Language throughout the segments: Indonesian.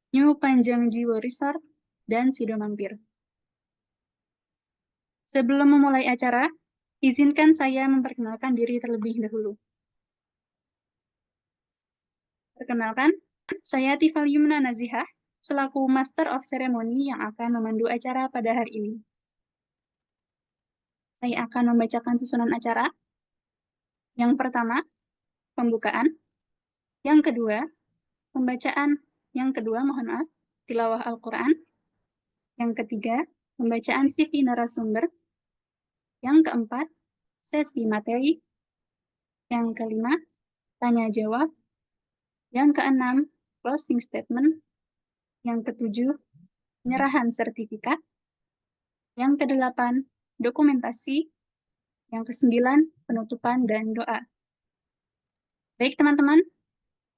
New Panjang Jiwo Resort, dan Sido Mampir. Sebelum memulai acara, izinkan saya memperkenalkan diri terlebih dahulu. Perkenalkan, saya Tifal Yumna Nazihah, selaku Master of Ceremony yang akan memandu acara pada hari ini. Saya akan membacakan susunan acara. Yang pertama, pembukaan. Yang kedua, pembacaan. Yang kedua, mohon maaf, tilawah Al-Quran. Yang ketiga, pembacaan CV narasumber. Yang keempat, sesi materi. Yang kelima, tanya jawab. Yang keenam, closing statement. Yang ketujuh, penyerahan sertifikat. Yang kedelapan, dokumentasi. Yang kesembilan, penutupan dan doa. Baik teman-teman,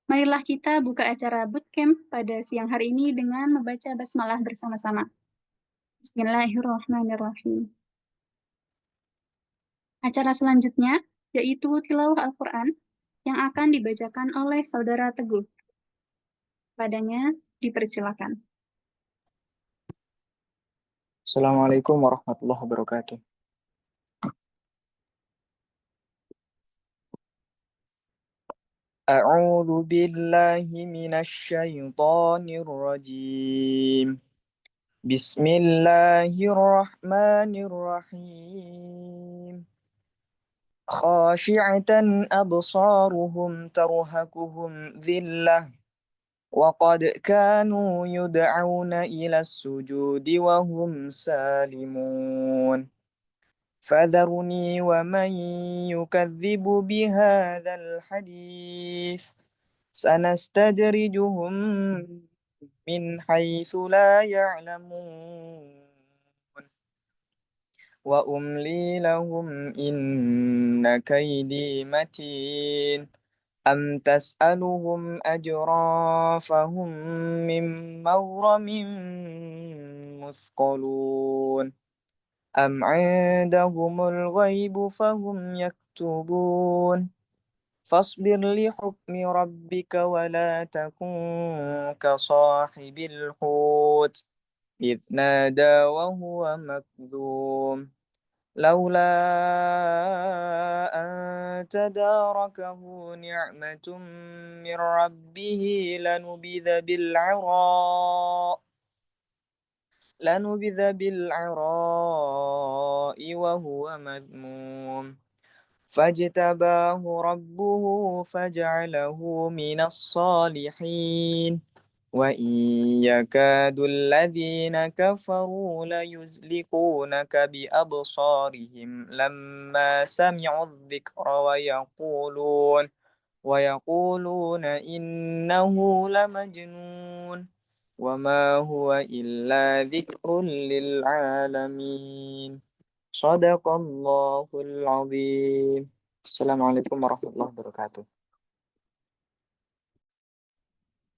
marilah kita buka acara bootcamp pada siang hari ini dengan membaca basmalah bersama-sama. Bismillahirrahmanirrahim. Acara selanjutnya yaitu tilawah Al-Quran yang akan dibacakan oleh Saudara Teguh. Padanya dipersilakan. Assalamualaikum warahmatullahi wabarakatuh. A'udzu billahi minasyaitonir rajim. Bismillahirrahmanirrahim. Khashi'atan absaruhum tarhaquhum dhillah wa qad kanu yud'auna ila as-sujudi wa hum salimun. فذرني ومن يكذب بهذا الحديث سنستدرجهم من حيث لا يعلمون وأملي لهم إن كيدي متين أم تسألهم أجرا فهم من مغرم مثقلون أم عندهم الغيب فهم يكتبون فاصبر لحكم ربك ولا تكن كصاحب الحوت إذ نادى وهو مكذوم لولا أن تداركه نعمة من ربه لنبذ بالعراء وهو مذموم فاجتباه ربه فجعله من الصالحين وإن يكاد الذين كفروا ليزلقونك بأبصارهم لما سمعوا الذكر ويقولون إنه لمجنون وما هو إلا ذكر للعالمين صدق الله العظيم. Assalamualaikum warahmatullahi wabarakatuh.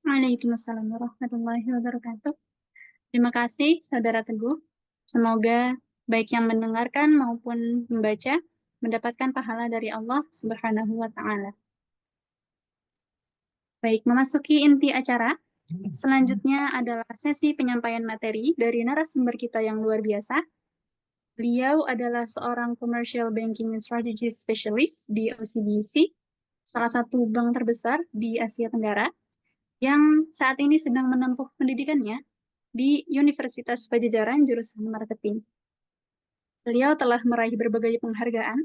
Waalaikumsalam warahmatullahi wabarakatuh. Terima kasih, Saudara Teguh. Semoga baik yang mendengarkan maupun membaca mendapatkan pahala dari Allah Subhanahu wa Ta'ala. Baik, memasuki inti acara. Selanjutnya adalah sesi penyampaian materi dari narasumber kita yang luar biasa. Beliau adalah seorang Commercial Banking and Strategy Specialist di OCBC, salah satu bank terbesar di Asia Tenggara, yang saat ini sedang menempuh pendidikannya di Universitas Pajajaran jurusan Marketing. Beliau telah meraih berbagai penghargaan,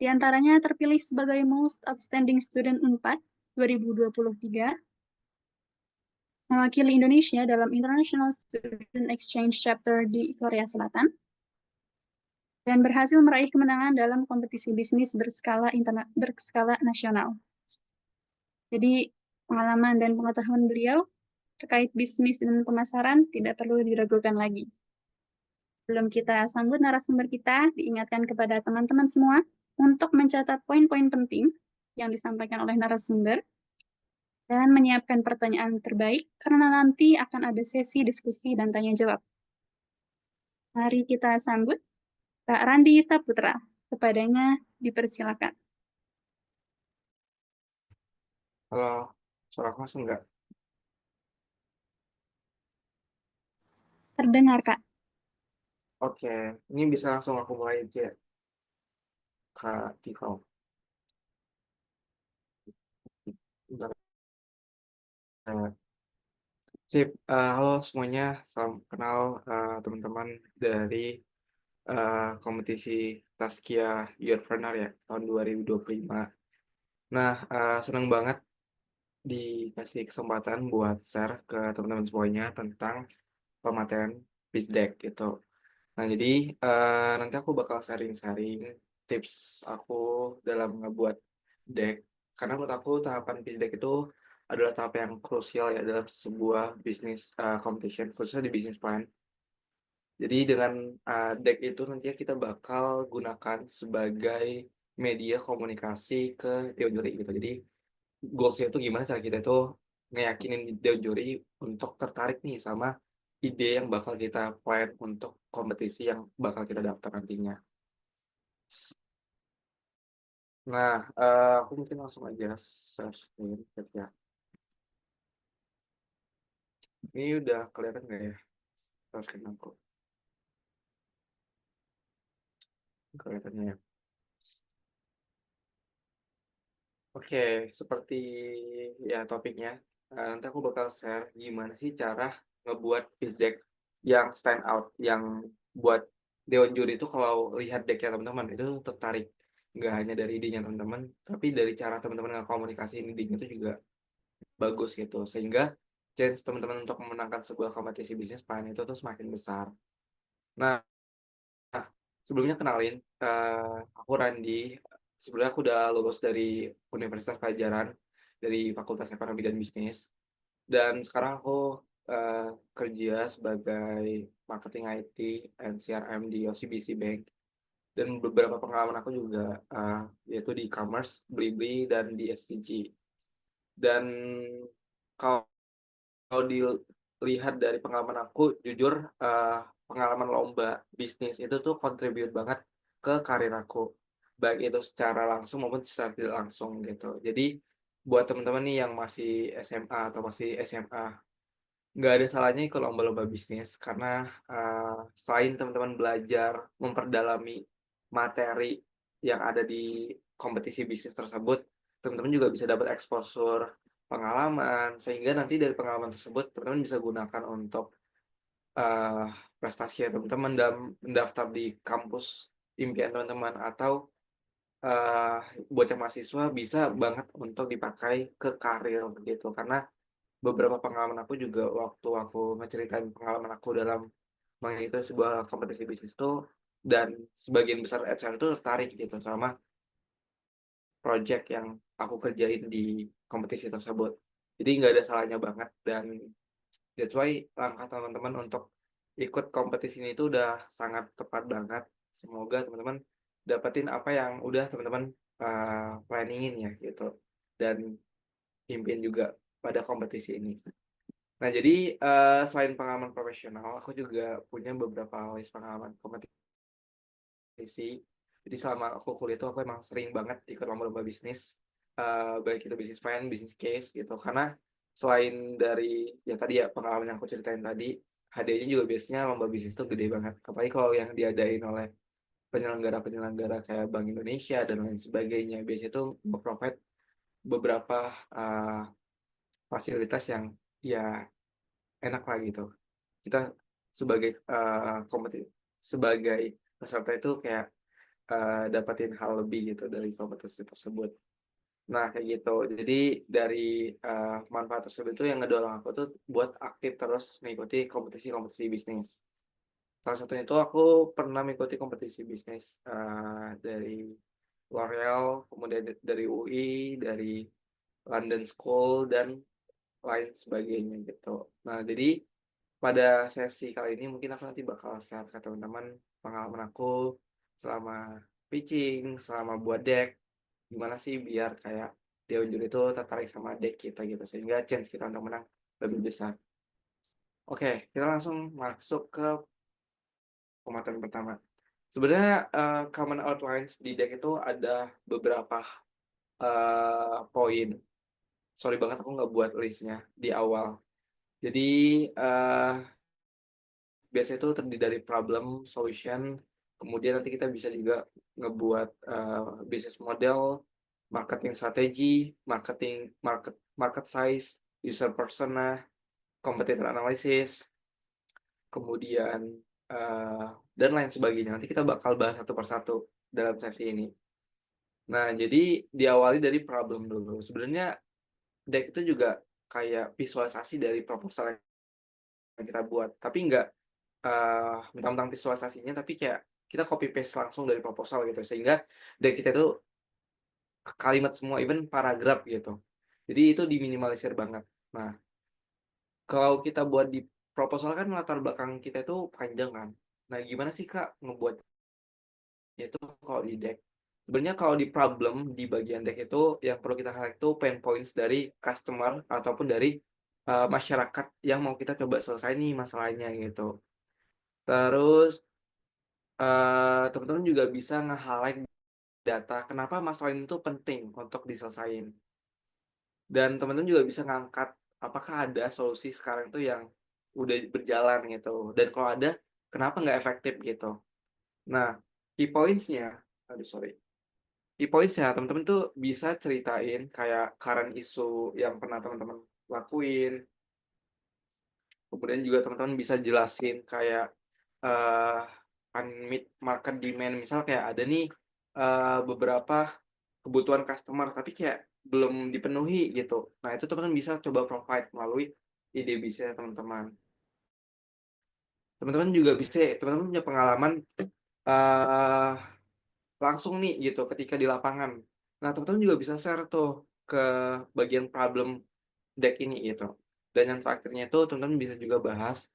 di antaranya terpilih sebagai Most Outstanding Student UNPAD 2023, mewakili Indonesia dalam International Student Exchange Chapter di Korea Selatan, dan berhasil meraih kemenangan dalam kompetisi bisnis berskala nasional. Jadi, pengalaman dan pengetahuan beliau terkait bisnis dan pemasaran tidak perlu diragukan lagi. Sebelum kita sambut narasumber kita, diingatkan kepada teman-teman semua untuk mencatat poin-poin penting yang disampaikan oleh narasumber dan menyiapkan pertanyaan terbaik karena nanti akan ada sesi diskusi dan tanya jawab. Mari kita sambut Kak Randi Saputra. Kepadanya dipersilakan. Halo, suara aku masuk nggak? Terdengar, Kak. Oke, ini bisa langsung aku mulai aja, Kak Tifau. Bentar. Sip, halo semuanya, salam kenal teman-teman dari kompetisi Tazkiyah Yourpreneur ya tahun 2025. Nah, senang banget dikasih kesempatan buat share ke teman-teman semuanya tentang pemateri BISDEK gitu. Nah, jadi nanti aku bakal sharing-sharing tips aku dalam ngebuat deck. Karena menurut aku tahapan pitch deck itu adalah tahap yang krusial ya dalam sebuah bisnis competition, khususnya di bisnis plan. Jadi dengan deck itu nantinya kita bakal gunakan sebagai media komunikasi ke dewan juri gitu. Jadi goals-nya itu gimana cara kita itu ngeyakinin dewan juri untuk tertarik nih sama ide yang bakal kita plan untuk kompetisi yang bakal kita daftar nantinya. Nah, aku mungkin langsung aja share screen ya. Ini udah kelihatan nggak ya share screen aku? Kelihatannya ya. Oke, seperti ya topiknya, nanti aku bakal share gimana sih cara ngebuat pitch deck yang stand out, yang buat dewan juri itu kalau lihat decknya teman-teman itu tertarik. Nggak hanya dari idenya teman-teman, tapi dari cara teman-teman ngekomunikasiin idenya itu juga bagus gitu. Sehingga chance teman-teman untuk memenangkan sebuah kompetisi bisnis plan itu tuh semakin besar. Nah, sebelumnya kenalin, aku Randi. Sebenarnya aku udah lulus dari Universitas Pajajaran, dari Fakultas Ekonomi dan Bisnis. Dan sekarang aku kerja sebagai marketing IT and CRM di OCBC Bank. Dan beberapa pengalaman aku juga yaitu di e-commerce, Blibli, dan di SCG. Dan kalau dilihat dari pengalaman aku, jujur pengalaman lomba bisnis itu tuh contribute banget ke karir aku. Baik itu secara langsung maupun secara tidak langsung gitu. Jadi buat teman-teman nih yang masih SMA atau masih SMA, nggak ada salahnya ikut lomba-lomba bisnis karena selain teman-teman belajar memperdalami materi yang ada di kompetisi bisnis tersebut, teman-teman juga bisa dapat exposure pengalaman sehingga nanti dari pengalaman tersebut teman-teman bisa gunakan untuk uh, prestasi teman-teman dan mendaftar di kampus impian teman-teman atau uh, buat yang mahasiswa bisa banget untuk dipakai ke karir gitu karena beberapa pengalaman aku juga waktu aku ngeceritain pengalaman aku dalam mengikuti sebuah kompetisi bisnis itu dan sebagian besar HR itu tertarik gitu sama project yang aku kerjain di kompetisi tersebut. Jadi nggak ada salahnya banget dan that's why langkah teman-teman untuk ikut kompetisi ini itu udah sangat tepat banget. Semoga teman-teman dapetin apa yang udah teman-teman planningin ya gitu dan impian juga pada kompetisi ini. Nah, jadi selain pengalaman profesional, aku juga punya beberapa list pengalaman kompetisi. Jadi selama aku kuliah itu aku emang sering banget ikut lomba-lomba bisnis, baik itu bisnis plan, bisnis case gitu. Karena selain dari ya tadi ya pengalaman yang aku ceritain tadi, hadiahnya juga biasanya lomba bisnis itu gede banget. Apalagi kalau yang diadain oleh penyelenggara-penyelenggara kayak Bank Indonesia dan lain sebagainya. Biasanya itu nge-provide beberapa fasilitas yang ya enak lah gitu. Kita sebagai sebagai peserta itu kayak dapatin hal lebih gitu dari kompetisi tersebut. Nah kayak gitu. Jadi dari manfaat tersebut itu yang ngedorong aku tuh buat aktif terus mengikuti kompetisi-kompetisi bisnis. Salah satunya itu aku pernah mengikuti kompetisi bisnis dari L'Oreal, kemudian dari UI, dari London School dan lain sebagainya gitu. Nah jadi pada sesi kali ini mungkin aku nanti bakal share ke teman-teman pengalaman aku selama pitching, selama buat deck, gimana sih biar kayak dewan juri itu tertarik sama deck kita gitu, sehingga chance kita untuk menang lebih besar. Oke, kita langsung masuk ke pemateri pertama. Sebenarnya common outlines di deck itu ada beberapa poin. Sorry banget aku nggak buat listnya di awal. Jadi biasanya itu terdiri dari problem, solution, kemudian nanti kita bisa juga ngebuat bisnis model, marketing strategi, market size, user persona, competitor analysis, kemudian dan lain sebagainya. Nanti kita bakal bahas satu persatu dalam sesi ini. Nah, jadi diawali dari problem dulu. Sebenarnya deck itu juga kayak visualisasi dari proposal yang kita buat, tapi nggak mentang-mentang visualisasinya, tapi kayak kita copy paste langsung dari proposal gitu, sehingga deck kita itu kalimat semua, even paragraf gitu. Jadi itu diminimalisir banget. Nah, kalau kita buat di proposal kan latar belakang kita itu panjang kan. Nah, gimana sih Kak ngebuatnya itu kalau di deck? Sebenarnya kalau di problem di bagian deck itu yang perlu kita highlight itu pain points dari customer ataupun dari masyarakat yang mau kita coba selesai nih masalahnya gitu. Terus teman-teman juga bisa nge-highlight data kenapa masalah ini tuh penting untuk diselesain. Dan teman-teman juga bisa ngangkat apakah ada solusi sekarang tuh yang udah berjalan gitu. Dan kalau ada, kenapa nggak efektif gitu. Nah, key points-nya, aduh sorry. Key points-nya teman-teman tuh bisa ceritain kayak current issue yang pernah teman-teman lakuin. Kemudian juga teman-teman bisa jelasin kayak eh unmet market demand. Misal kayak ada nih beberapa kebutuhan customer tapi kayak belum dipenuhi gitu. Nah, itu teman-teman bisa coba provide melalui ide bisnis teman-teman. Teman-teman juga bisa teman-teman punya pengalaman eee, langsung nih gitu ketika di lapangan. Nah, teman-teman juga bisa share tuh ke bagian problem deck ini gitu. Dan yang terakhirnya itu teman-teman bisa juga bahas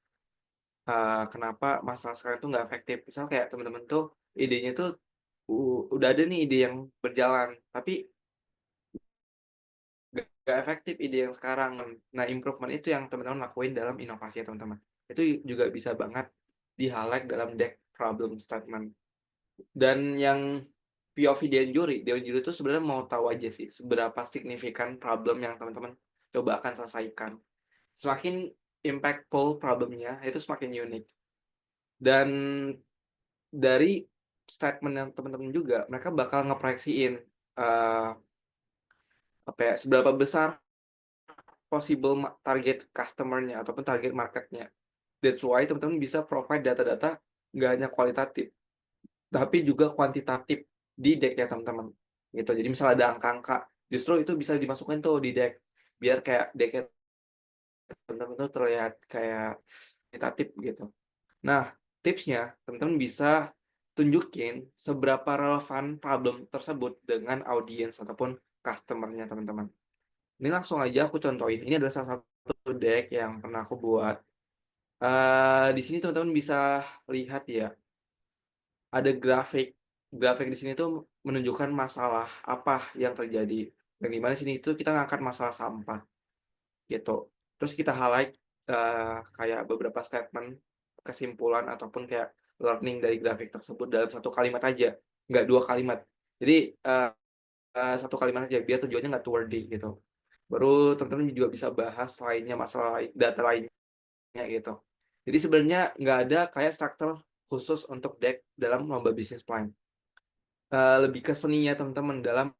kenapa masalah sekarang itu nggak efektif. Misal kayak teman-teman tuh idenya tuh udah ada nih ide yang berjalan, tapi nggak efektif ide yang sekarang. Nah, improvement itu yang teman-teman lakuin dalam inovasi ya, teman-teman. Itu juga bisa banget di-highlight dalam deck problem statement. Dan yang POV Deon Juri itu sebenarnya mau tahu aja sih, seberapa signifikan problem yang teman-teman coba akan selesaikan. Semakin impactful problemnya, itu semakin unik. Dan dari statement yang teman-teman juga, mereka bakal ngeproyeksiin, apa ya, seberapa besar possible target customer-nya ataupun target market-nya. That's why teman-teman bisa provide data-data nggak hanya kualitatif, tapi juga kuantitatif di deck-nya teman-teman, gitu. Jadi misal ada angka-angka, justru itu bisa dimasukkan tuh di deck, biar kayak deck-nya teman-teman tuh terlihat kayak kuantitatif gitu. Nah, tipsnya teman-teman bisa tunjukin seberapa relevan problem tersebut dengan audiens ataupun customer-nya teman-teman. Ini langsung aja aku contohin, ini adalah salah satu deck yang pernah aku buat. Di sini teman-teman bisa lihat ya, ada grafik. Grafik di sini tuh menunjukkan masalah apa yang terjadi. Yang di mana sini itu kita ngangkat masalah sampah, gitu. Terus kita highlight, kayak beberapa statement, kesimpulan, ataupun kayak learning dari grafik tersebut dalam satu kalimat aja, nggak 2 kalimat. Jadi, 1 kalimat aja biar tujuannya nggak too wordy gitu. Baru teman-teman juga bisa bahas lainnya, masalah data lainnya gitu. Jadi sebenarnya nggak ada kayak struktur khusus untuk deck dalam lomba bisnis plan. Lebih ke seninya teman-teman dalam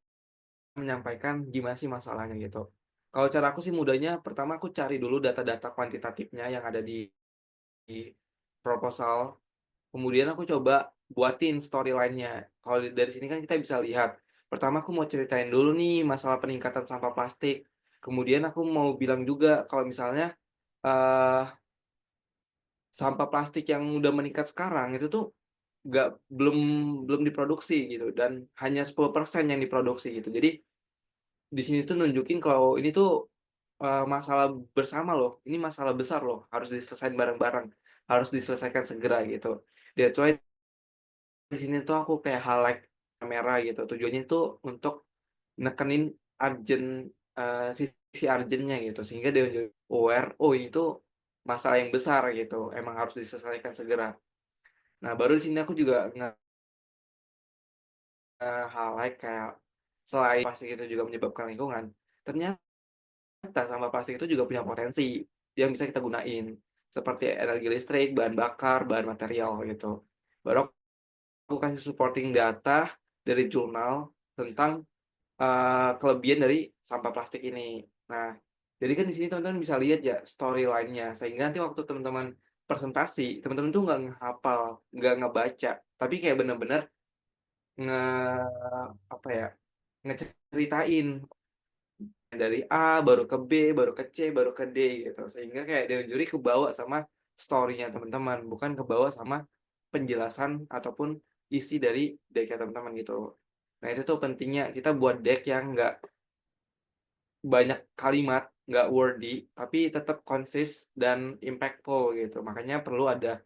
menyampaikan gimana sih masalahnya gitu. Kalau cara aku sih mudahnya pertama aku cari dulu data-data kuantitatifnya yang ada di proposal, kemudian aku coba buatin storyline-nya. Kalau dari sini kan kita bisa lihat, pertama aku mau ceritain dulu nih masalah peningkatan sampah plastik, kemudian aku mau bilang juga kalau misalnya, eee sampah plastik yang udah meningkat sekarang itu tuh nggak belum diproduksi gitu dan hanya 10% yang diproduksi gitu. Jadi di sini tuh nunjukin kalau ini tuh, masalah bersama loh, ini masalah besar loh, harus diselesaikan bareng-bareng, harus diselesaikan segera gitu. That's why di sini tuh aku kayak highlight merah gitu, tujuannya itu untuk nekenin urgent, sisi urgent-nya gitu, sehingga dia jadi aware, "Oh ini tuh masalah yang besar," gitu, emang harus diselesaikan segera. Nah, baru di sini aku juga nge-highlight kayak selain plastik itu juga menyebabkan lingkungan, ternyata sampah plastik itu juga punya potensi yang bisa kita gunain. seperti energi listrik, bahan bakar, bahan material gitu. Baru aku kasih supporting data dari jurnal tentang kelebihan dari sampah plastik ini. Nah, jadi kan di sini teman-teman bisa lihat ya storyline-nya, sehingga nanti waktu teman-teman presentasi, teman-teman tuh nggak ngehafal, nggak ngebaca, tapi kayak bener-bener nge apa ya, ngeceritain dari A, baru ke B, baru ke C, baru ke D gitu. Sehingga kayak dewan juri kebawa sama story-nya teman-teman, bukan kebawa sama penjelasan ataupun isi dari deck-nya teman-teman gitu. Nah, itu tuh pentingnya kita buat deck yang nggak banyak kalimat, nggak wordy, tapi tetap konsis dan impactful gitu. Makanya perlu ada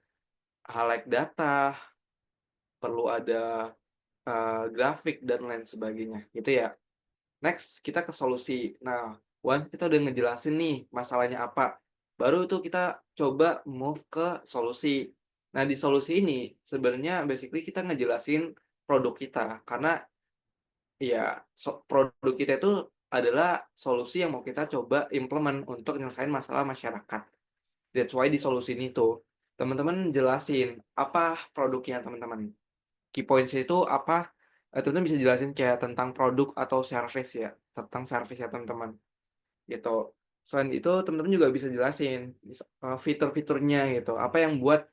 highlight data, perlu ada grafik dan lain sebagainya, gitu ya. Next, kita ke solusi. Nah, once kita udah ngejelasin nih masalahnya apa, baru itu kita coba move ke solusi. Nah, di solusi ini sebenarnya basically kita ngejelasin produk kita, karena ya produk kita itu adalah solusi yang mau kita coba implement untuk nyelesain masalah masyarakat. That's why di solusi ini tuh, teman-teman jelasin apa produknya teman-teman. Key points-nya itu apa, teman-teman bisa jelasin kayak tentang produk atau service ya, tentang service ya teman-teman, gitu. Selain itu teman-teman juga bisa jelasin fitur-fiturnya gitu, apa yang buat,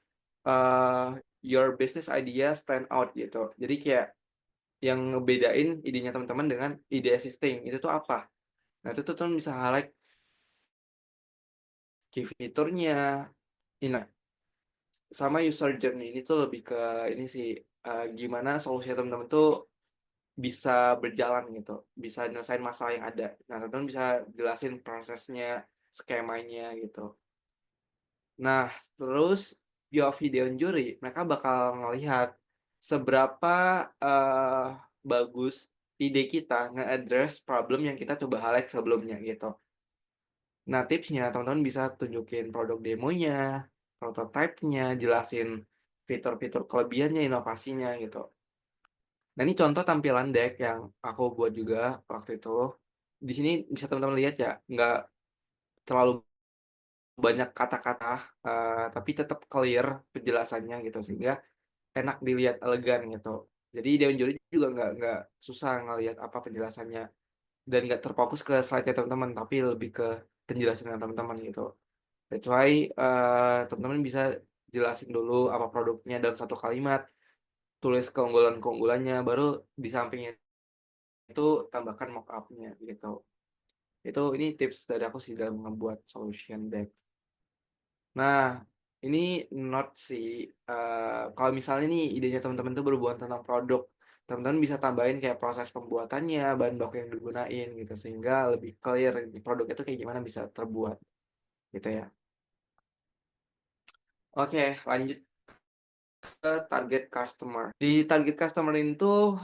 your business idea stand out gitu. Jadi kayak yang ngebedain idenya teman-teman dengan ide existing, itu tuh apa. Nah, itu tuh teman bisa highlight key fiturnya, nah, sama user journey ini tuh lebih ke ini sih, gimana solusi teman-teman tuh bisa berjalan gitu, bisa nyelesain masalah yang ada. Nah, teman-teman bisa jelasin prosesnya, skemanya gitu. Nah, terus POV dewan juri, mereka bakal ngelihat seberapa bagus ide kita nge-address problem yang kita coba highlight sebelumnya gitu. Nah, tipsnya teman-teman bisa tunjukin produk demonya, prototype-nya, jelasin fitur-fitur kelebihannya, inovasinya gitu. Nah, ini contoh tampilan deck yang aku buat juga waktu itu. Di sini bisa teman-teman lihat ya, nggak terlalu banyak kata-kata, tapi tetap clear penjelasannya gitu, sehingga enak dilihat, elegan gitu. Jadi dewan juri juga nggak susah ngelihat apa penjelasannya, dan nggak terfokus ke slide-nya teman-teman, tapi lebih ke penjelasannya teman-teman gitu. That's why, teman-teman bisa jelasin dulu apa produknya dalam satu kalimat, tulis keunggulan-keunggulannya, baru di sampingnya itu tambahkan mockup-nya gitu. Ini tips dari aku sih dalam membuat solution deck. Nah, ini note sih, kalau misalnya nih idenya teman-teman tuh berhubungan tentang produk, teman-teman bisa tambahin kayak proses pembuatannya, bahan baku yang digunain gitu, sehingga lebih clear produknya tuh kayak gimana bisa terbuat, gitu ya. Oke, lanjut ke target customer. Di target customer itu,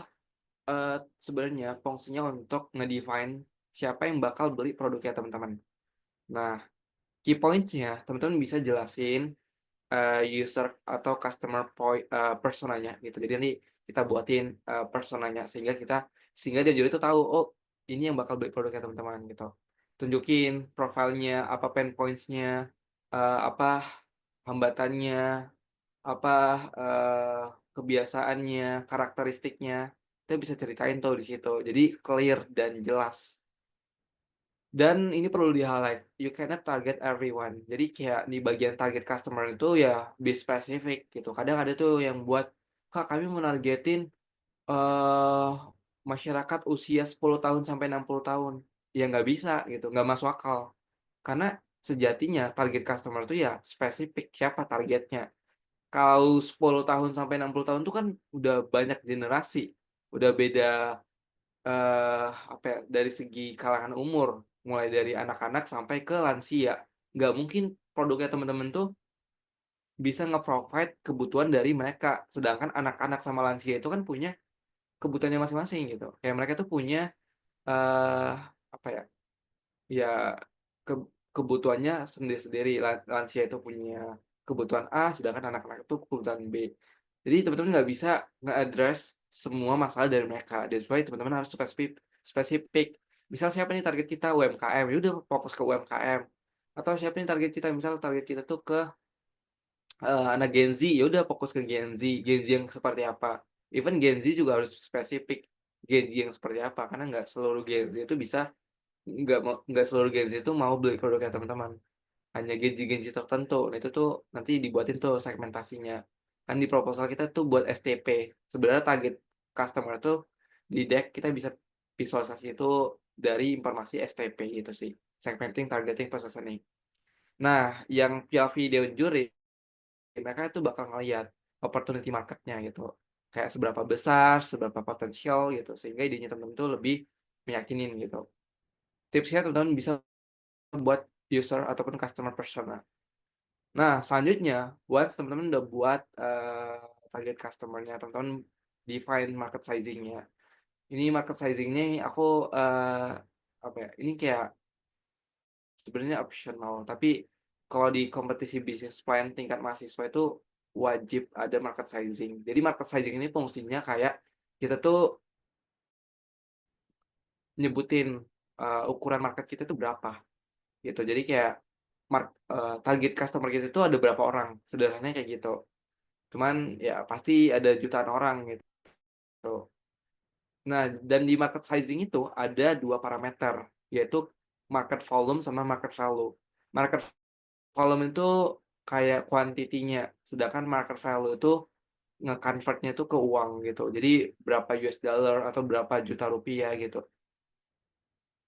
sebenarnya fungsinya untuk ngedefine siapa yang bakal beli produknya teman-teman. Nah, key points-nya teman-teman bisa jelasin user atau customer personanya gitu. Jadi nanti kita buatin personanya, sehingga dia jadi itu tahu, oh ini yang bakal beli produknya teman-teman gitu. Tunjukin profilnya, apa pain points-nya, apa hambatannya, apa kebiasaannya, karakteristiknya. Kita bisa ceritain tuh di situ. Jadi clear dan jelas. Dan ini perlu di-highlight, you cannot target everyone. Jadi kayak di bagian target customer itu ya be specific gitu. Kadang ada tuh yang buat, "Kak, kami mau nargetin, eee, masyarakat usia 10 tahun sampai 60 tahun." Ya nggak bisa gitu, nggak masuk akal. Karena sejatinya target customer itu ya spesifik, siapa targetnya. Kalau 10 tahun sampai 60 tahun itu kan udah banyak generasi, udah beda apa ya, dari segi kalangan umur, mulai dari anak-anak sampai ke lansia. Nggak mungkin produknya teman-teman tuh bisa nge-provide kebutuhan dari mereka, sedangkan anak-anak sama lansia itu kan punya kebutuhannya masing-masing gitu. Kayak mereka tuh punya, apa ya, ya ke kebutuhannya sendiri-sendiri. Lansia itu punya kebutuhan A, sedangkan anak-anak itu kebutuhan B. Jadi teman-teman nggak bisa nge-address semua masalah dari mereka. That's why teman-teman harus spesifik. Misal siapa nih target kita UMKM, ya udah fokus ke UMKM. Atau siapa nih target kita, misal target kita tuh ke anak Gen Z, ya udah fokus ke Gen Z yang seperti apa. Even Gen Z juga harus spesifik Gen Z yang seperti apa, karena nggak seluruh Gen Z itu bisa nggak seluruh Gen Z itu mau beli produknya teman-teman. Hanya Gen Z tertentu. Nah, itu tuh nanti dibuatin tuh segmentasinya. Kan di proposal kita tuh buat STP. Sebenarnya target customer tuh di deck kita bisa visualisasi itu dari informasi STP gitu sih. Segmenting, targeting, positioning. Nah, yang POV Dewan Juri, mereka itu bakal ngeliat opportunity marketnya gitu. Kayak seberapa besar, seberapa potensial gitu. Sehingga idenya teman-teman tuh lebih meyakinin gitu. Tipsnya teman-teman bisa buat user ataupun customer persona. Nah, selanjutnya, once teman-teman udah buat target customer-nya, teman-teman define market sizing-nya. Ini market sizing-nya aku apa ya? Ini kayak sebenarnya optional, tapi kalau di kompetisi bisnis plan tingkat mahasiswa itu wajib ada market sizing. Jadi market sizing ini fungsinya kayak kita tuh nyebutin ukuran market kita itu berapa gitu. Jadi kayak target customer kita itu ada berapa orang, sederhananya kayak gitu. Cuman ya pasti ada jutaan orang gitu. Nah, dan di market sizing itu ada 2 parameter, yaitu market volume sama market value. Market volume itu kayak kuantitinya, sedangkan market value itu nge-convert-nya itu ke uang gitu. Jadi berapa US dollar atau berapa juta rupiah gitu.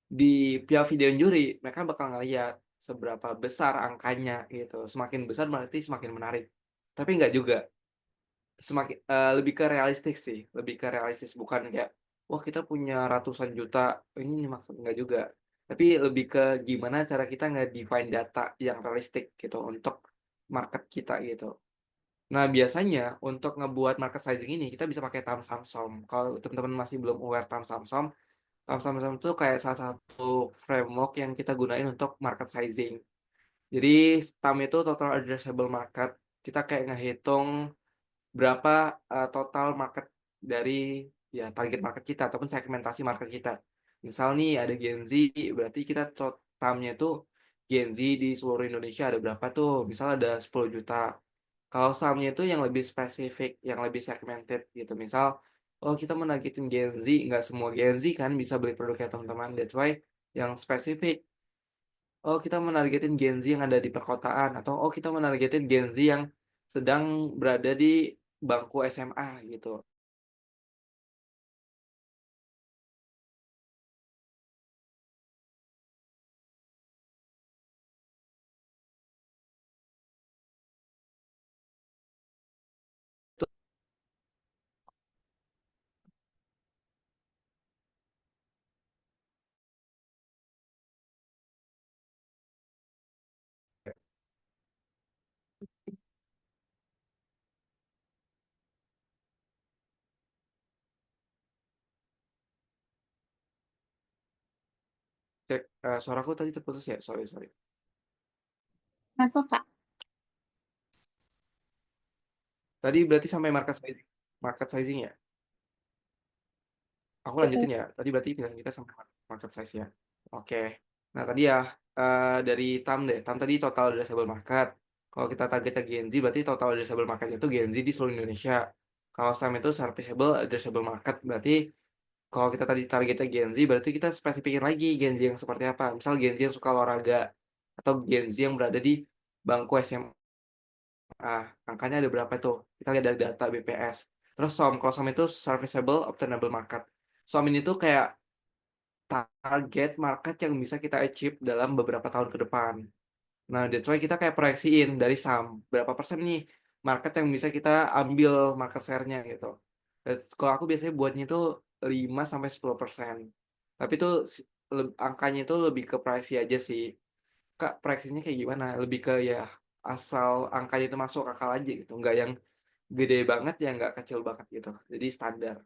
Di pihak video juri, mereka bakal ngeliat seberapa besar angkanya gitu. Semakin besar berarti semakin menarik. Tapi nggak juga. Lebih ke realistis sih, lebih ke realistis, bukan kayak, "Wah, kita punya ratusan juta, ini maksud," enggak juga. Tapi lebih ke gimana cara kita nge-define data yang realistik gitu untuk market kita gitu. Nah, biasanya untuk ngebuat market sizing ini kita bisa pakai Tham Samsom. Kalau teman-teman masih belum aware Tham Samsom itu kayak salah satu framework yang kita gunain untuk market sizing. Jadi TAM itu total addressable market. Kita kayak ngehitung berapa total market dari ya target market kita ataupun segmentasi market kita. Misal nih ada Gen Z, berarti kita TAM-nya itu Gen Z di seluruh Indonesia ada berapa tuh? Misal ada 10 juta. Kalau sahamnya itu yang lebih spesifik, yang lebih segmented gitu. Misal, oh kita menargetin Gen Z, nggak semua Gen Z kan bisa beli produknya teman-teman. That's why yang spesifik. Oh, kita menargetin Gen Z yang ada di perkotaan atau oh kita menargetin Gen Z yang sedang berada di bangku SMA gitu. Tuh, cek suaraku tadi terputus ya, sorry sorry. Masuk, Kak. Tadi berarti sampai market sizing ya. Aku Betul. lanjutin ya. Tadi berarti penjelasan kita sampai market size ya. Oke. Nah tadi ya dari TAM deh. TAM tadi total addressable market. Kalau kita targetnya Gen Z berarti total addressable marketnya itu Gen Z di seluruh Indonesia. Kalau SAM itu serviceable addressable market berarti kalau kita tadi targetnya Gen Z berarti kita spesifikin lagi Gen Z yang seperti apa. Misal Gen Z yang suka olahraga atau Gen Z yang berada di bangku SMA. Angkanya ada berapa tuh? Kita lihat dari data BPS. Terus SOM, kalau SOM itu serviceable obtainable market. SOM ini tuh kayak target market yang bisa kita achieve dalam beberapa tahun ke depan. Nah, that's why kita kayak proyeksiin dari saham, berapa persen nih market yang bisa kita ambil market share-nya gitu. Kalau aku biasanya buatnya itu 5-10%. Tapi itu angkanya itu lebih ke proyeksi aja sih. Kak, proyeksinya kayak gimana? Lebih ke ya asal angkanya itu masuk akal aja gitu, nggak yang gede banget ya nggak kecil banget gitu. Jadi standar.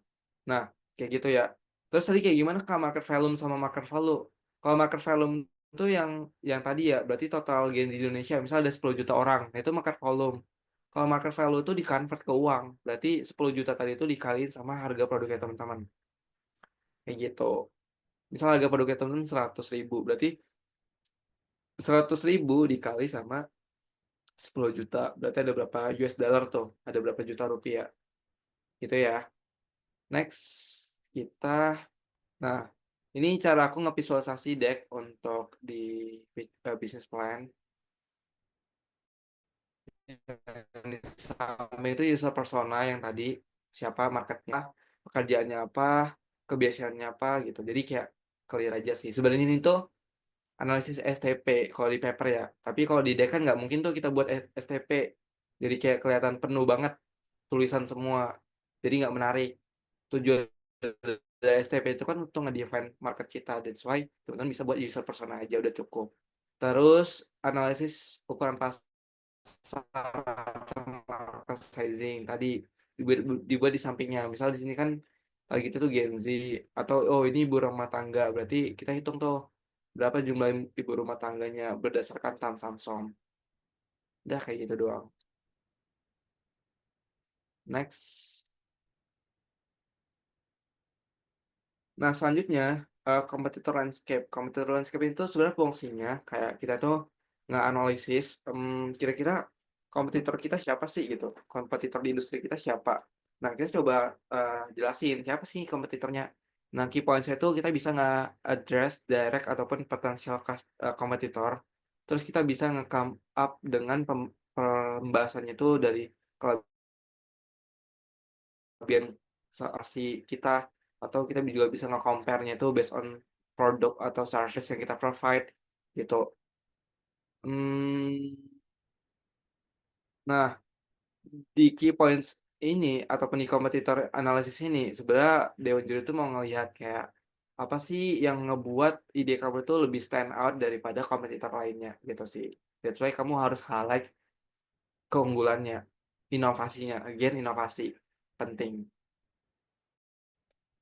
Nah, kayak gitu ya. Terus tadi kayak gimana Kak market volume sama market value? Kalau market volume itu yang tadi ya, berarti total Gen Z di Indonesia misal ada 10 juta orang. Nah, itu market volume. Kalau market value itu di-convert ke uang. Berarti 10 juta tadi itu dikaliin sama harga produknya teman-teman. Kayak gitu. Misal harga produknya teman-teman 100.000, berarti 100.000 dikali sama 10 juta. Berarti ada berapa US dollar tuh? Ada berapa juta rupiah. Gitu ya. Next, kita nah, ini cara aku ngevisualisasi deck untuk di business plan. Yang di samping itu user persona yang tadi, siapa marketnya, pekerjaannya apa, kebiasaannya apa gitu. Jadi kayak clear aja sih. Sebenarnya ini tuh analisis STP kalau di paper ya. Tapi kalau di deck kan nggak mungkin tuh kita buat STP. Jadi kayak kelihatan penuh banget tulisan semua. Jadi nggak menarik. Tujuan dari STP itu kan untuk nge-define market kita. That's why teman-teman bisa buat user persona aja udah cukup. Terus analisis ukuran pasar atau market sizing tadi dibuat di sampingnya. Misal di sini kan lagi itu tuh Gen Z atau oh ini ibu rumah tangga. Berarti kita hitung tuh berapa jumlah ibu rumah tangganya berdasarkan Samsung. Udah kayak gitu doang. Next. Nah, selanjutnya competitor landscape. Competitor landscape itu sebenarnya fungsinya kayak kita tuh nge-analisis kira-kira kompetitor kita siapa sih gitu. Kompetitor di industri kita siapa. Nah, kita coba jelasin siapa sih kompetitornya. Nah, key points itu kita bisa nge-address direct ataupun potential kompetitor. Terus kita bisa nge-come up dengan pembahasannya itu dari kelebihan si kita atau kita juga bisa nge-compare-nya itu based on produk atau service yang kita provide gitu. Nah, di key points ini ataupun di kompetitor analisis ini sebenarnya Dewan Juri itu mau ngelihat kayak apa sih yang ngebuat ide kamu itu lebih stand out daripada kompetitor lainnya gitu sih. That's why kamu harus highlight keunggulannya, inovasinya. Again, inovasi penting.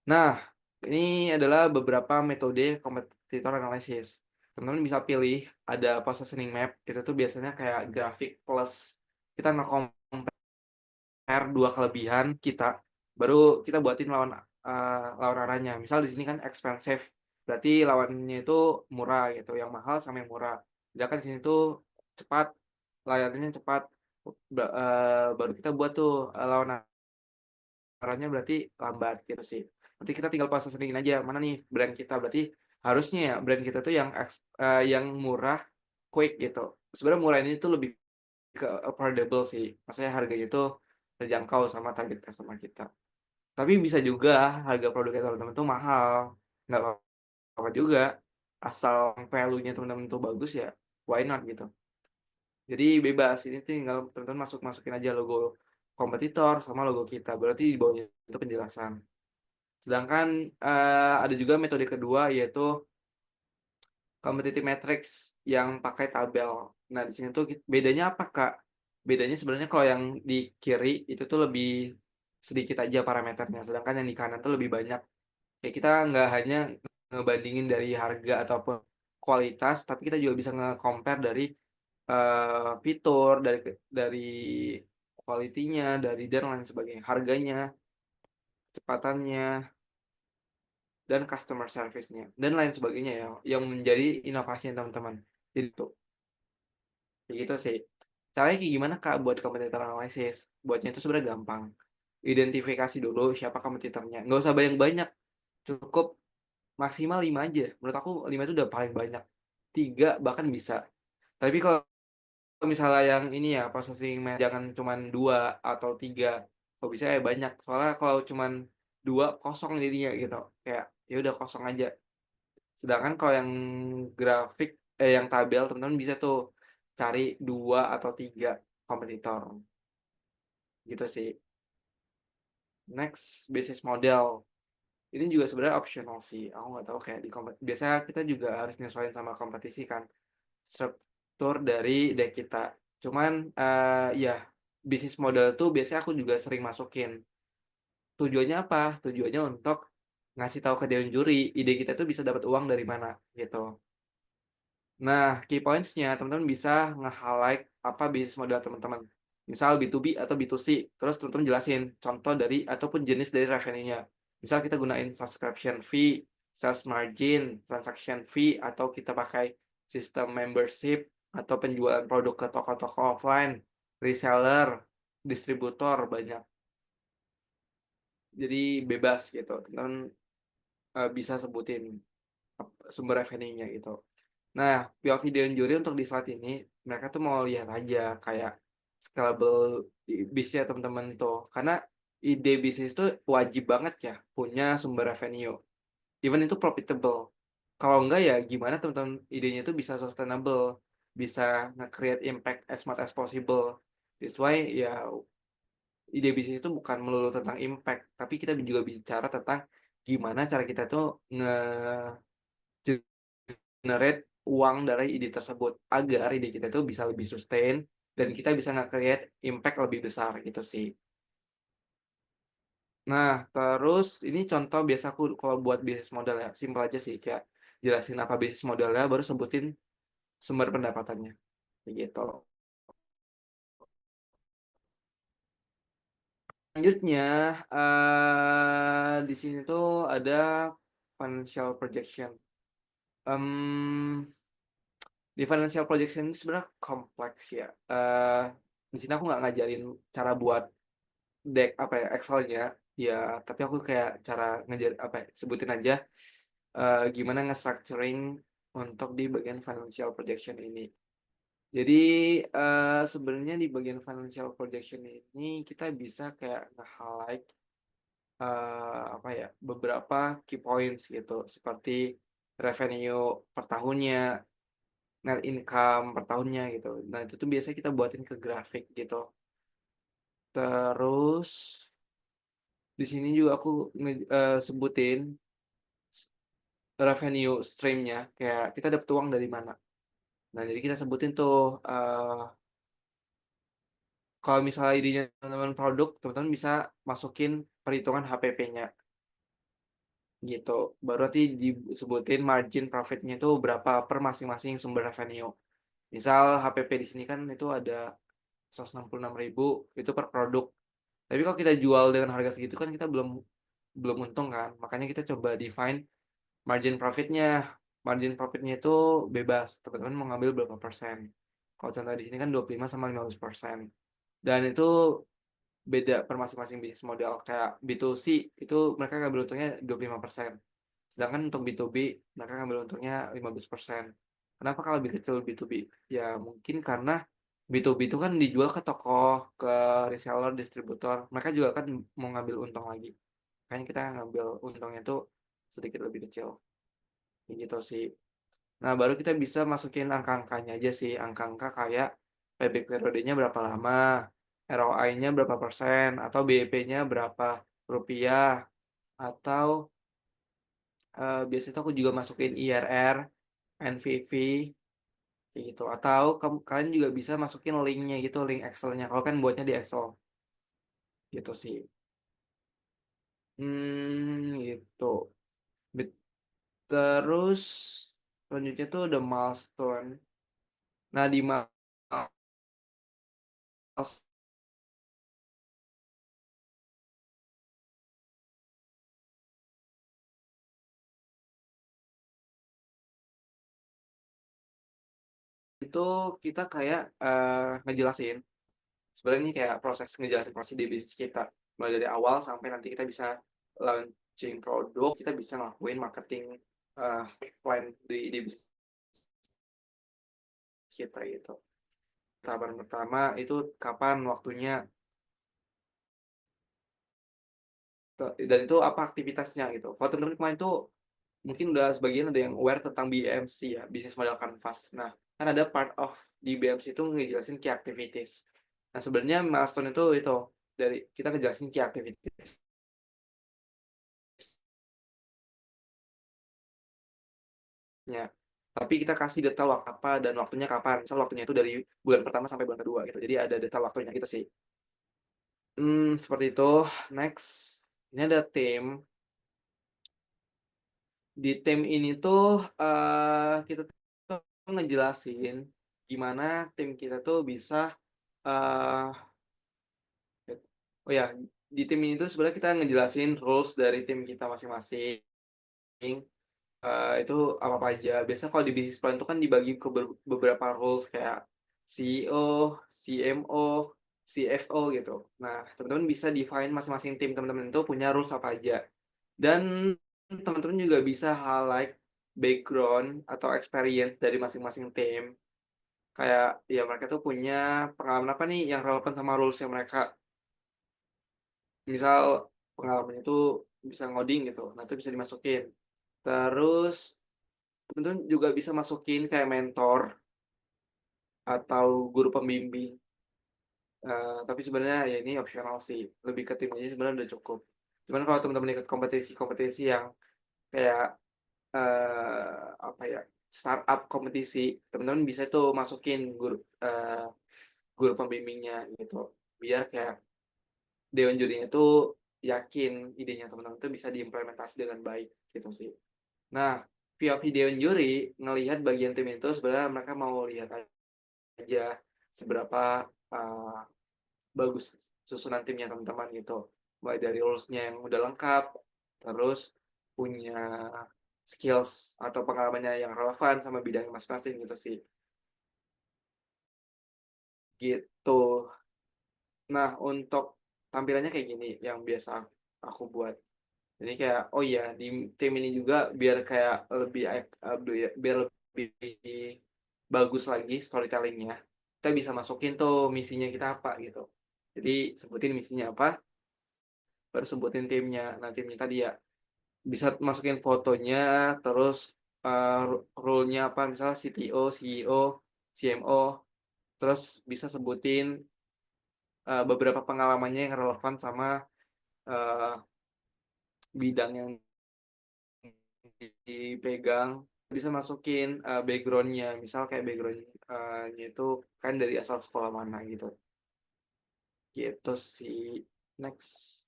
Nah, ini adalah beberapa metode competitor analysis. Teman-teman bisa pilih ada positioning map, itu tuh biasanya kayak grafik plus kita nge-compare dua kelebihan kita, baru kita buatin lawan arahnya. Misal di sini kan expensive, berarti lawannya itu murah gitu, yang mahal sama yang murah. Sedangkan di sini tuh cepat, layanannya cepat. Baru kita buat tuh lawan arahnya berarti lambat gitu sih. Nanti kita tinggal positioning aja mana nih brand kita. Berarti harusnya ya brand kita tuh yang murah, quick gitu. Sebenarnya murah ini tuh lebih ke affordable sih. Maksudnya harganya itu terjangkau sama target customer kita. Tapi bisa juga harga produk teman-teman tuh mahal. Nggak apa-apa juga. Asal value-nya teman-teman tuh bagus ya, why not gitu. Jadi bebas, ini tinggal teman-teman masukin aja logo kompetitor sama logo kita. Berarti di bawahnya itu penjelasan. Sedangkan ada juga metode kedua yaitu competitive matrix yang pakai tabel. Nah, di sini tuh bedanya apa, Kak? Bedanya sebenarnya kalau yang di kiri itu tuh lebih sedikit aja parameternya, sedangkan yang di kanan tuh lebih banyak. Kayak kita nggak hanya ngebandingin dari harga ataupun kualitas, tapi kita juga bisa nge-compare dari fitur, dari quality-nya, dari dan lain sebagainya, harganya, kecepatannya, dan customer service-nya, dan lain sebagainya ya, yang menjadi inovasi teman-teman. Jadi tuh, kayak gitu sih. Caranya kayak gimana Kak buat competitor analysis? Buatnya itu sebenarnya gampang. Identifikasi dulu siapa kompetitornya. Nggak usah banyak-banyak, cukup maksimal 5 aja. Menurut aku 5 itu udah paling banyak. 3 bahkan bisa. Tapi kalau misalnya yang ini ya, processing jangan cuman 2 atau 3. Kalau bisa ya banyak. Soalnya kalau cuman 2 kosong jadinya gitu. Kayak ya udah kosong aja. Sedangkan kalau yang yang tabel teman-teman bisa tuh cari 2 atau 3 kompetitor. Gitu sih. Next, business model. Ini juga sebenarnya optional sih. Aku nggak tahu kayak biasanya kita juga harus nyesuaiin sama kompetisi kan. Struktur dari deck kita. Cuman ya bisnis model tuh biasanya aku juga sering masukin. Tujuannya apa? Tujuannya untuk ngasih tahu ke dewan juri, ide kita tuh bisa dapat uang dari mana gitu. Nah, key points-nya teman-teman bisa nge-highlight apa bisnis model teman-teman. Misal B2B atau B2C, terus teman-teman jelasin contoh dari ataupun jenis dari revenue-nya. Misal kita gunain subscription fee, sales margin, transaction fee, atau kita pakai sistem membership, atau penjualan produk ke toko-toko offline, reseller, distributor banyak. Jadi bebas gitu, teman-teman bisa sebutin sumber revenue-nya gitu. Nah, POV dan juri untuk di slide ini, mereka tuh mau lihat aja kayak scalable bisnis ya teman-teman tuh. Karena ide bisnis itu wajib banget ya punya sumber revenue. Even itu profitable. Kalau enggak ya gimana teman-teman idenya itu bisa sustainable, bisa nge-create impact as much as possible. That's why ya ide bisnis itu bukan melulu tentang impact, tapi kita juga bicara tentang gimana cara kita tuh generate uang dari ide tersebut agar ide kita itu bisa lebih sustain dan kita bisa nge-create impact lebih besar gitu sih. Nah, terus ini contoh biasa aku kalau buat bisnis model ya, simpel aja sih kayak jelasin apa bisnis modelnya baru sebutin sumber pendapatannya. Kayak gitu. Selanjutnya di sini tuh ada financial projection. Di financial projection ini sebenarnya kompleks ya. Di sini aku nggak ngajarin cara buat deck apa ya Excel-nya ya, tapi aku kayak cara ngejar apa ya, sebutin aja gimana nge-structuring untuk di bagian financial projection ini. Jadi sebenarnya di bagian financial projection ini kita bisa kayak nge-highlight apa ya beberapa key points gitu seperti revenue per tahunnya, net income per tahunnya gitu. Nah, itu tuh biasanya kita buatin ke grafik gitu. Terus di sini juga aku sebutin revenue stream-nya, kayak kita dapat uang dari mana. Nah, jadi kita sebutin tuh kalau misalnya idenya teman-teman produk, teman-teman bisa masukin perhitungan HPP-nya gitu. Baru nanti disebutin margin profit-nya itu berapa per masing-masing sumber revenue. Misal HPP di sini kan itu ada 166.000 itu per produk. Tapi kalau kita jual dengan harga segitu kan kita belum untung kan. Makanya kita coba define margin profit-nya. Margin profit-nya itu bebas. Teman-teman mau ngambil berapa persen. Kalau contoh di sini kan 25 sama 15%. Dan itu beda per masing-masing bisnis model. Kayak B2C itu mereka ngambil untungnya 25%. Sedangkan untuk B2B mereka ngambil untungnya 15%. Kenapa kalau lebih kecil B2B? Ya mungkin karena B2B itu kan dijual ke toko, ke reseller, distributor. Mereka juga kan mau ngambil untung lagi. Makanya kita ngambil untungnya itu sedikit lebih kecil. Gitu sih. Nah, baru kita bisa masukin angka-angkanya aja sih. Angka-angka kayak payback periodenya berapa lama, ROI-nya berapa persen, atau BEP-nya berapa rupiah, atau biasanya aku juga masukin IRR, NPV, kayak gitu. Atau kalian juga bisa masukin link-nya gitu, link Excel-nya. Kalau kan buatnya di Excel, gitu sih. Gitu. Terus selanjutnya tuh ada milestone. Nah, di milestone itu kita kayak ngejelasin sebenarnya ini kayak proses ngejelasin proses di bisnis kita mulai dari awal sampai nanti kita bisa launching produk, kita bisa ngelakuin marketing plan di bisnis kita gitu. Tahapan pertama itu kapan waktunya dan itu apa aktivitasnya gitu. Kalau teman-teman kemarin itu mungkin udah sebagian ada yang aware tentang BMC ya, Business Model Canvas. Nah, kan ada part of di BMC itu ngejelasin key activities. Nah, sebenarnya milestone itu dari kita ngejelasin key activities. Ya, tapi kita kasih detail waktu apa dan waktunya kapan. Misal waktunya itu dari bulan pertama sampai bulan kedua gitu. Jadi ada detail waktunya gitu sih. Seperti itu. Next, ini ada tim. Di tim ini tuh kita tuh ngejelasin gimana tim kita tuh bisa uh, oh ya, di tim ini tuh sebenarnya kita ngejelasin rules dari tim kita masing-masing. itu apa aja. Biasa kalau di bisnis plan itu kan dibagi ke beberapa roles kayak CEO, CMO, CFO gitu. Nah, teman-teman bisa define masing-masing tim teman-teman itu punya roles apa aja. Dan teman-teman juga bisa highlight background atau experience dari masing-masing tim. Kayak ya mereka tuh punya pengalaman apa nih yang relevan sama roles-nya mereka. Misal pengalamannya itu bisa ngoding gitu, nah itu bisa dimasukin. Terus teman-teman juga bisa masukin kayak mentor atau guru pembimbing. Tapi sebenarnya ya ini opsional sih, lebih ke tim aja sebenarnya udah cukup. Cuman kalau teman-teman ikut kompetisi-kompetisi yang kayak, apa ya, startup kompetisi, teman-teman bisa tuh masukin guru pembimbingnya gitu. Biar kayak dewan jurinya tuh yakin idenya teman-teman tuh bisa diimplementasi dengan baik gitu sih. Nah, POV dewan juri ngelihat bagian tim itu sebenarnya mereka mau lihat aja seberapa, eee, bagus susunan timnya teman-teman gitu. Mulai dari rules-nya yang udah lengkap, terus punya skills atau pengalamannya yang relevan sama bidangnya masing-masing gitu sih, gitu. Nah, untuk tampilannya kayak gini yang biasa aku buat. Jadi kayak, oh iya di tim ini juga biar kayak lebih biar lebih bagus lagi storytelling-nya, kita bisa masukin tuh misinya kita apa gitu. Jadi sebutin misinya apa, baru sebutin timnya. Nah, timnya tadi ya bisa masukin fotonya, terus, role-nya apa, misalnya CTO, CEO, CMO, terus bisa sebutin, beberapa pengalamannya yang relevan sama, eee, bidang yang dipegang. Bisa masukin, background-nya, misal kayak background, nya itu kan dari asal sekolah mana gitu. Gitu sih. Next.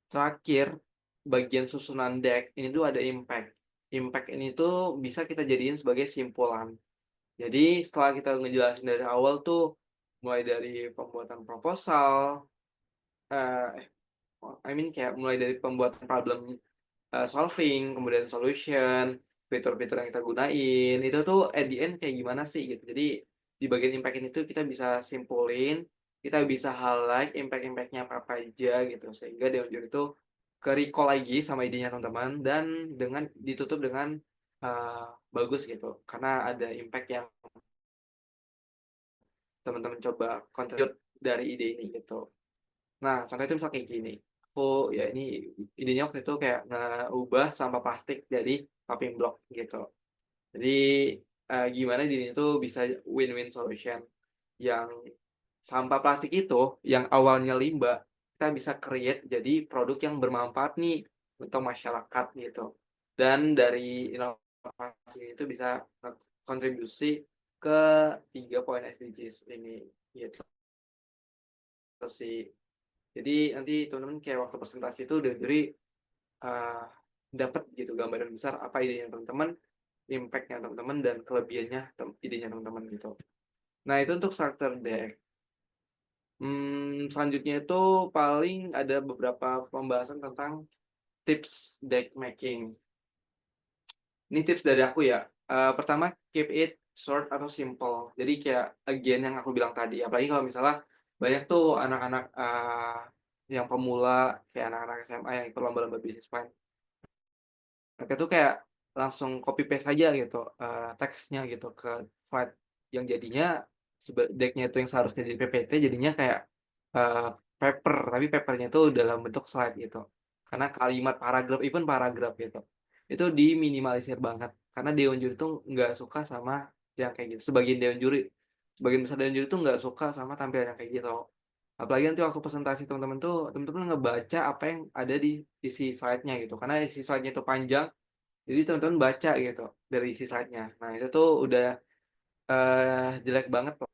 Terakhir, bagian susunan deck, ini tuh ada impact. Impact ini tuh bisa kita jadiin sebagai simpulan. Jadi setelah kita ngejelasin dari awal tuh, mulai dari pembuatan proposal, eh I mean kayak mulai dari pembuatan problem, solving, kemudian solution, fitur-fitur yang kita gunain, itu tuh at the end kayak gimana sih gitu. Jadi di bagian impact ini tuh kita bisa simpulin, kita bisa highlight impact-impact-nya apa aja gitu, sehingga dewan juri itu ke-recall lagi sama idenya teman-teman dan ditutup dengan, bagus gitu, karena ada impact yang teman-teman coba contribute dari ide ini gitu. Nah, contohnya itu misal kayak gini, aku ya ini idenya waktu itu kayak ngeubah sampah plastik jadi popping block gitu. Jadi, gimana ide ini tuh bisa win-win solution, yang sampah plastik itu yang awalnya limbah, kita bisa create jadi produk yang bermanfaat nih untuk masyarakat gitu. Dan dari inovasi itu bisa kontribusi ke 3 poin SDGs ini, gitu sih. Jadi nanti teman-teman kayak waktu presentasi itu udah jadi, eee, dapet gitu gambaran besar apa idenya teman-teman, impact-nya teman-teman, dan kelebihannya idenya teman-teman gitu. Nah itu untuk starter deck. Selanjutnya itu paling ada beberapa pembahasan tentang tips deck making. Ini tips dari aku ya, pertama keep it short atau simple. Jadi kayak again yang aku bilang tadi, apalagi kalau misalnya banyak tuh anak-anak, yang pemula, kayak anak-anak SMA yang ikut lomba-lomba bisnis plan. Mereka tuh kayak langsung copy paste aja gitu, teksnya gitu ke slide yang jadinya deck-nya itu yang seharusnya jadi PPT jadinya kayak, eee, paper, tapi paper-nya itu dalam bentuk slide gitu. Karena kalimat paragraf, even paragraf gitu, itu diminimalisir banget. Karena dewan juri tuh nggak suka sama yang kayak gitu. Sebagian besar dewan juri tuh nggak suka sama tampilan yang kayak gitu. Apalagi nanti waktu presentasi teman-teman tuh, teman-teman ngebaca apa yang ada di isi slide-nya gitu. Karena isi slide-nya itu panjang, jadi teman-teman baca gitu dari isi slide-nya. Nah, itu tuh udah, jelek banget kok.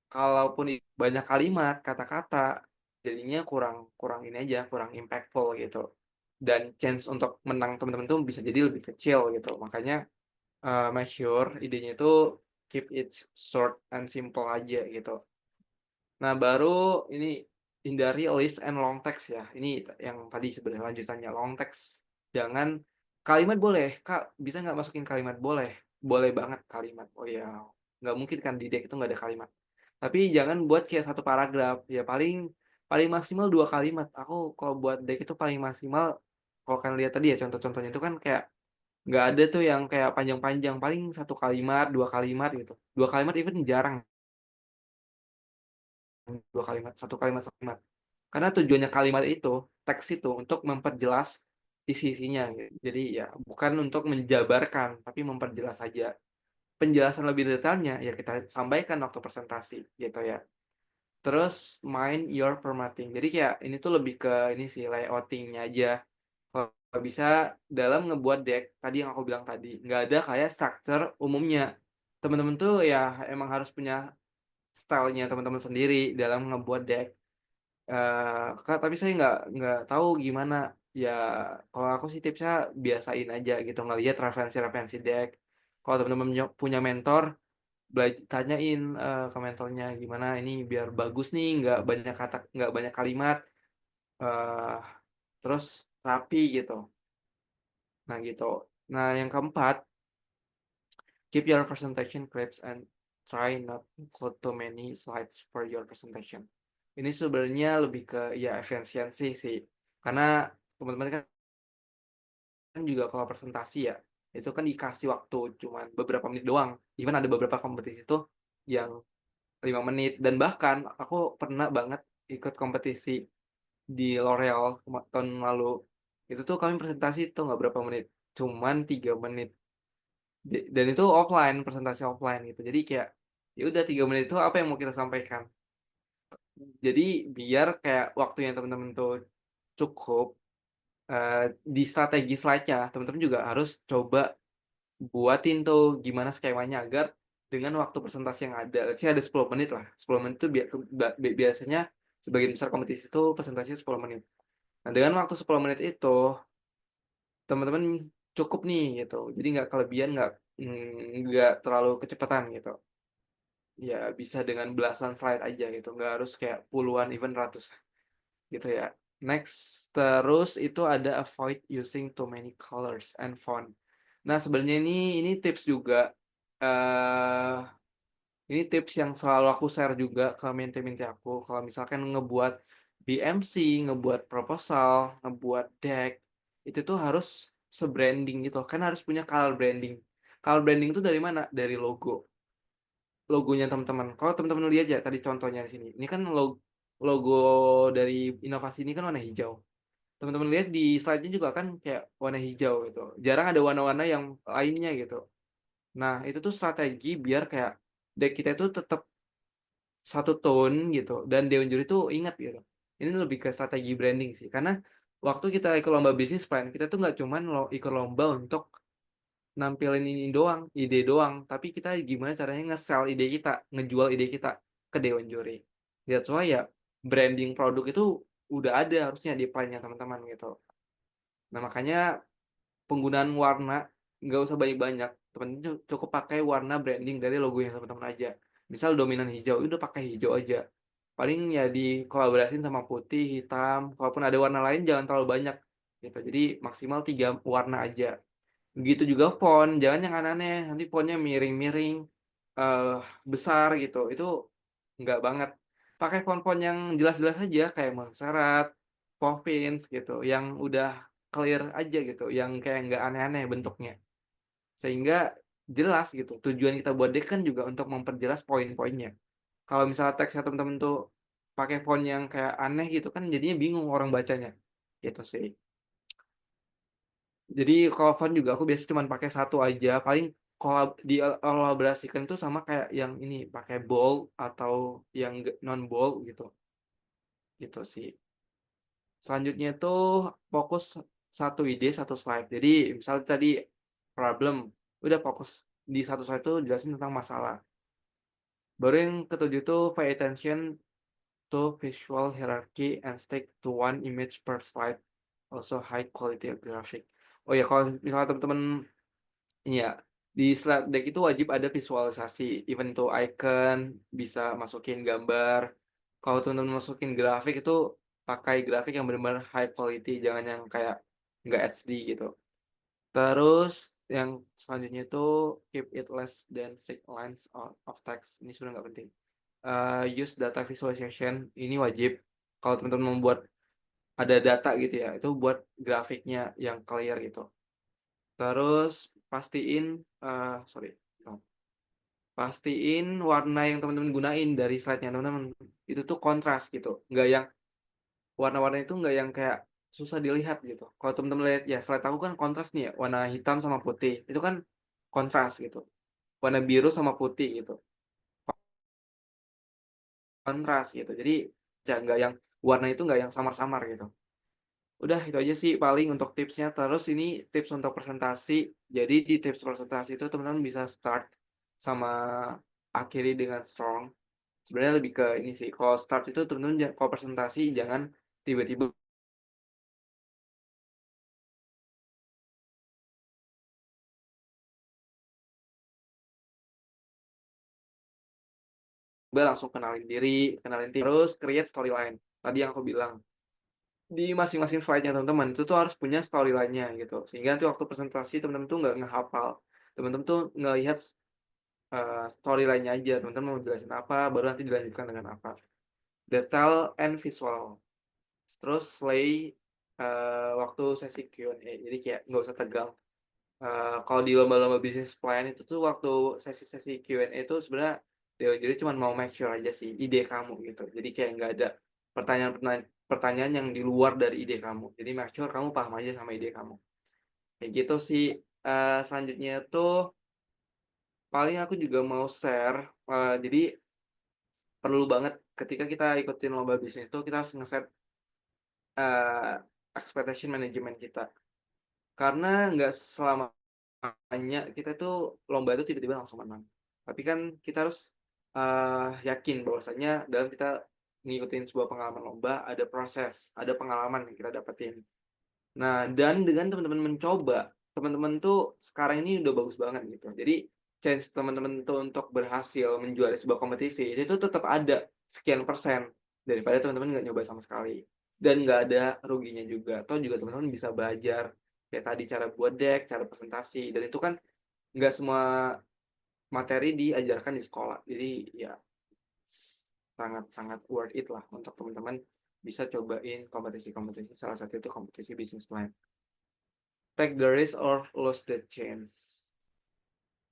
Kalaupun banyak kalimat, kata-kata, jadinya kurang kurang ini aja, kurang impactful gitu. Dan chance untuk menang teman-teman tuh bisa jadi lebih kecil gitu. Makanya, make sure idenya itu keep it short and simple aja gitu. Nah, baru ini hindari list and long text ya. Ini yang tadi sebenarnya lanjutannya long text. Jangan kalimat boleh, Kak, bisa nggak masukin kalimat? Boleh, boleh banget kalimat. Oh ya, nggak mungkin kan di deck itu nggak ada kalimat. Tapi jangan buat kayak satu paragraf, ya paling paling maksimal 2 kalimat. Aku kalau buat deck itu paling maksimal, kalau kalian lihat tadi ya contoh-contohnya itu kan kayak nggak ada tuh yang kayak panjang-panjang, paling satu kalimat, 2 kalimat gitu. 2 kalimat even jarang, 2 kalimat, 1 kalimat, 1 kalimat. Karena tujuannya kalimat itu, teks itu untuk memperjelas isi-isinya gitu. Jadi ya bukan untuk menjabarkan, tapi memperjelas saja. Penjelasan lebih detailnya ya kita sampaikan waktu presentasi gitu ya. Terus mind your formatting. Jadi kayak ini tuh lebih ke ini sih layouting-nya aja. Kalau bisa dalam ngebuat deck tadi yang aku bilang tadi, nggak ada kayak structure umumnya. Teman-teman tuh ya emang harus punya style-nya teman-teman sendiri dalam ngebuat deck. Kak, tapi saya nggak tahu gimana. Ya, kalau aku sih tipsnya biasain aja gitu, ngelihat referensi-referensi deck. Kalau teman-teman punya mentor, tanyain ke mentornya gimana ini biar bagus nih, nggak banyak kalimat, eh terus rapi gitu. Nah gitu. Nah yang keempat, keep your presentation crisp and try not include too many slides for your presentation. Ini sebenarnya lebih ke ya efisiensi sih. Karena teman-teman kan juga kalau presentasi ya, itu kan dikasih waktu cuman beberapa menit doang. Even ada beberapa kompetisi itu yang 5 menit dan bahkan aku pernah banget ikut kompetisi di L'Oreal tahun lalu. Itu tuh kami presentasi tuh nggak berapa menit, cuman 3 menit. Dan itu offline, presentasi offline gitu. Jadi kayak ya udah 3 menit itu apa yang mau kita sampaikan. Jadi biar kayak waktunya teman-teman tuh cukup, di strategi slide-nya teman-teman juga harus coba buatin tuh gimana skemanya agar dengan waktu presentasi yang ada, let's say ada 10 menit lah. 10 menit itu biasanya sebagian besar kompetisi itu presentasinya 10 menit. Nah, dengan waktu 10 menit itu teman-teman cukup nih gitu. Jadi nggak kelebihan, nggak terlalu kecepatan gitu. Ya bisa dengan belasan slide aja gitu, nggak harus kayak puluhan, even ratus gitu ya. Next, terus itu ada avoid using too many colors and font. Nah, sebenarnya ini tips juga. eh ini tips yang selalu aku share juga ke menti-menti aku. Kalau misalkan ngebuat BMC, ngebuat proposal, ngebuat deck, itu tuh harus se-branding gitu. Kan harus punya color branding. Color branding itu dari mana? Dari logo. Logonya teman-teman. Kalau teman-teman lihat ya tadi contohnya di sini. Ini kan logo dari inovasi ini kan warna hijau. Teman-teman lihat di slide-nya juga kan kayak warna hijau gitu. Jarang ada warna-warna yang lainnya gitu. Nah, itu tuh strategi biar kayak deck kita itu tetap satu tone gitu dan Dewan Juri tuh ingat gitu. Ini lebih ke strategi branding sih. Karena waktu kita ikut lomba bisnis plan, kita tuh nggak cuman ikut lomba untuk nampilin ini doang, ide doang, tapi kita gimana caranya nge-sell ide kita, ngejual ide kita ke Dewan Juri. That's why ya branding produk itu udah ada harusnya di plan-nya teman-teman gitu. Nah, makanya penggunaan warna nggak usah banyak-banyak. Teman-teman cukup pakai warna branding dari logonya teman-teman aja. Misal dominan hijau, udah pakai hijau aja. Paling ya dikolaborasiin sama putih, hitam. Kalaupun ada warna lain jangan terlalu banyak gitu. Jadi maksimal 3 warna aja. Begitu juga font, jangan yang aneh-aneh. Nanti fontnya miring-miring, eh besar gitu. Itu nggak banget. Pakai font-font yang jelas-jelas aja kayak Montserrat, Provence gitu, yang udah clear aja gitu, yang kayak nggak aneh-aneh bentuknya. Sehingga jelas gitu. Tujuan kita buat deck kan juga untuk memperjelas poin-poinnya. Kalau misalnya teksnya teman-teman tuh pakai font yang kayak aneh gitu kan jadinya bingung orang bacanya. Gitu sih. Jadi kalau font juga aku biasanya cuma pakai satu aja. Paling dikolaborasikan itu sama kayak yang ini pakai bold atau yang non bold gitu. Gitu sih. Selanjutnya itu fokus satu ide, satu slide. Jadi misalnya tadi problem, udah fokus di satu slide itu jelasin tentang masalah. Baru yang ketujuh itu pay attention to visual hierarchy and stick to one image per slide. Also high quality graphic. Oh ya, kalau misalnya teman-teman ya di slide deck itu wajib ada visualisasi, even itu icon, bisa masukin gambar, Kalau teman-teman masukin grafik itu pakai grafik yang benar-benar high quality, jangan yang kayak nggak HD gitu. Terus yang selanjutnya itu keep it less than 6 lines of text. Ini sebenarnya nggak penting. Use data visualization, ini wajib. Kalau teman-teman membuat ada data gitu ya, itu buat grafiknya yang clear gitu. Terus pastiin, sorry, pastiin warna yang teman-teman gunain dari slide-nya teman-teman itu tuh kontras gitu, nggak yang warna-warna itu nggak yang kayak susah dilihat gitu. Kalau teman-teman lihat ya slide aku kan kontras nih ya, warna hitam sama putih itu kan kontras gitu, warna biru sama putih gitu kontras gitu. Jadi ya nggak yang warna itu nggak yang samar-samar gitu. Udah itu aja sih paling untuk tipsnya. Terus ini tips untuk presentasi. Jadi di tips presentasi itu teman-teman bisa start sama akhiri dengan strong. Sebenarnya lebih ke ini sih. Kalau start itu teman-teman kalau presentasi jangan tiba-tiba langsung kenalin diri, kenalin tim, terus create storyline. Tadi yang aku bilang di masing-masing slide-nya teman-teman itu tuh harus punya storyline-nya gitu. Sehingga nanti waktu presentasi teman-teman tuh nggak ngehafal. Teman-teman tuh ngelihat storyline-nya aja, teman-teman mau jelasin apa, baru nanti dilanjutkan dengan apa. Detail and visual. Terus slay waktu sesi Q&A. Jadi kayak nggak usah tegang. Kalau di lomba-lomba bisnis plan itu tuh waktu sesi-sesi Q&A itu sebenarnya Dewan Juri cuma mau make sure aja sih ide kamu gitu. Jadi kayak nggak ada pertanyaan yang di luar dari ide kamu. Jadi make sure kamu paham aja sama ide kamu. Kayak gitu sih. Selanjutnya tuh paling aku juga mau share. Jadi perlu banget ketika kita ikutin lomba bisnis tuh kita harus ngeset uh, expectation management kita. Karena nggak selamanya kita tuh lomba itu tiba-tiba langsung menang. Tapi kan kita harus yakin bahwasanya dalam kita ngikutin sebuah pengalaman lomba ada proses, ada pengalaman yang kita dapetin. Nah, dan dengan teman-teman mencoba, teman-teman tuh sekarang ini udah bagus banget gitu. Jadi chance teman-teman tuh untuk berhasil menjuarai sebuah kompetisi itu tetap ada sekian persen daripada teman-teman nggak nyoba sama sekali. Dan nggak ada ruginya juga. Atau juga teman-teman bisa belajar kayak tadi cara buat deck, cara presentasi, dan itu kan nggak semua materi diajarkan di sekolah. Jadi ya sangat-sangat worth it lah untuk teman-teman bisa cobain kompetisi-kompetisi. Salah satu itu kompetisi bisnis plan. Take the risk or lose the chance.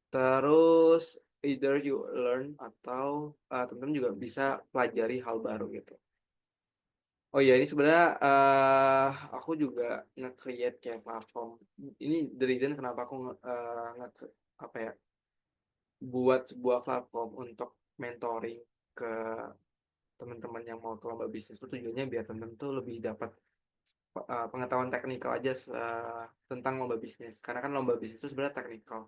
Terus either you learn atau teman-teman juga bisa pelajari hal baru gitu. Oh iya, ini sebenarnya aku juga nge-create kayak platform. Ini the reason kenapa aku apa ya, buat sebuah platform untuk mentoring ke teman-teman yang mau ke lomba bisnis itu tujuannya biar teman-teman tuh lebih dapat pengetahuan teknikal aja tentang lomba bisnis. Karena kan lomba bisnis itu sebenarnya teknikal.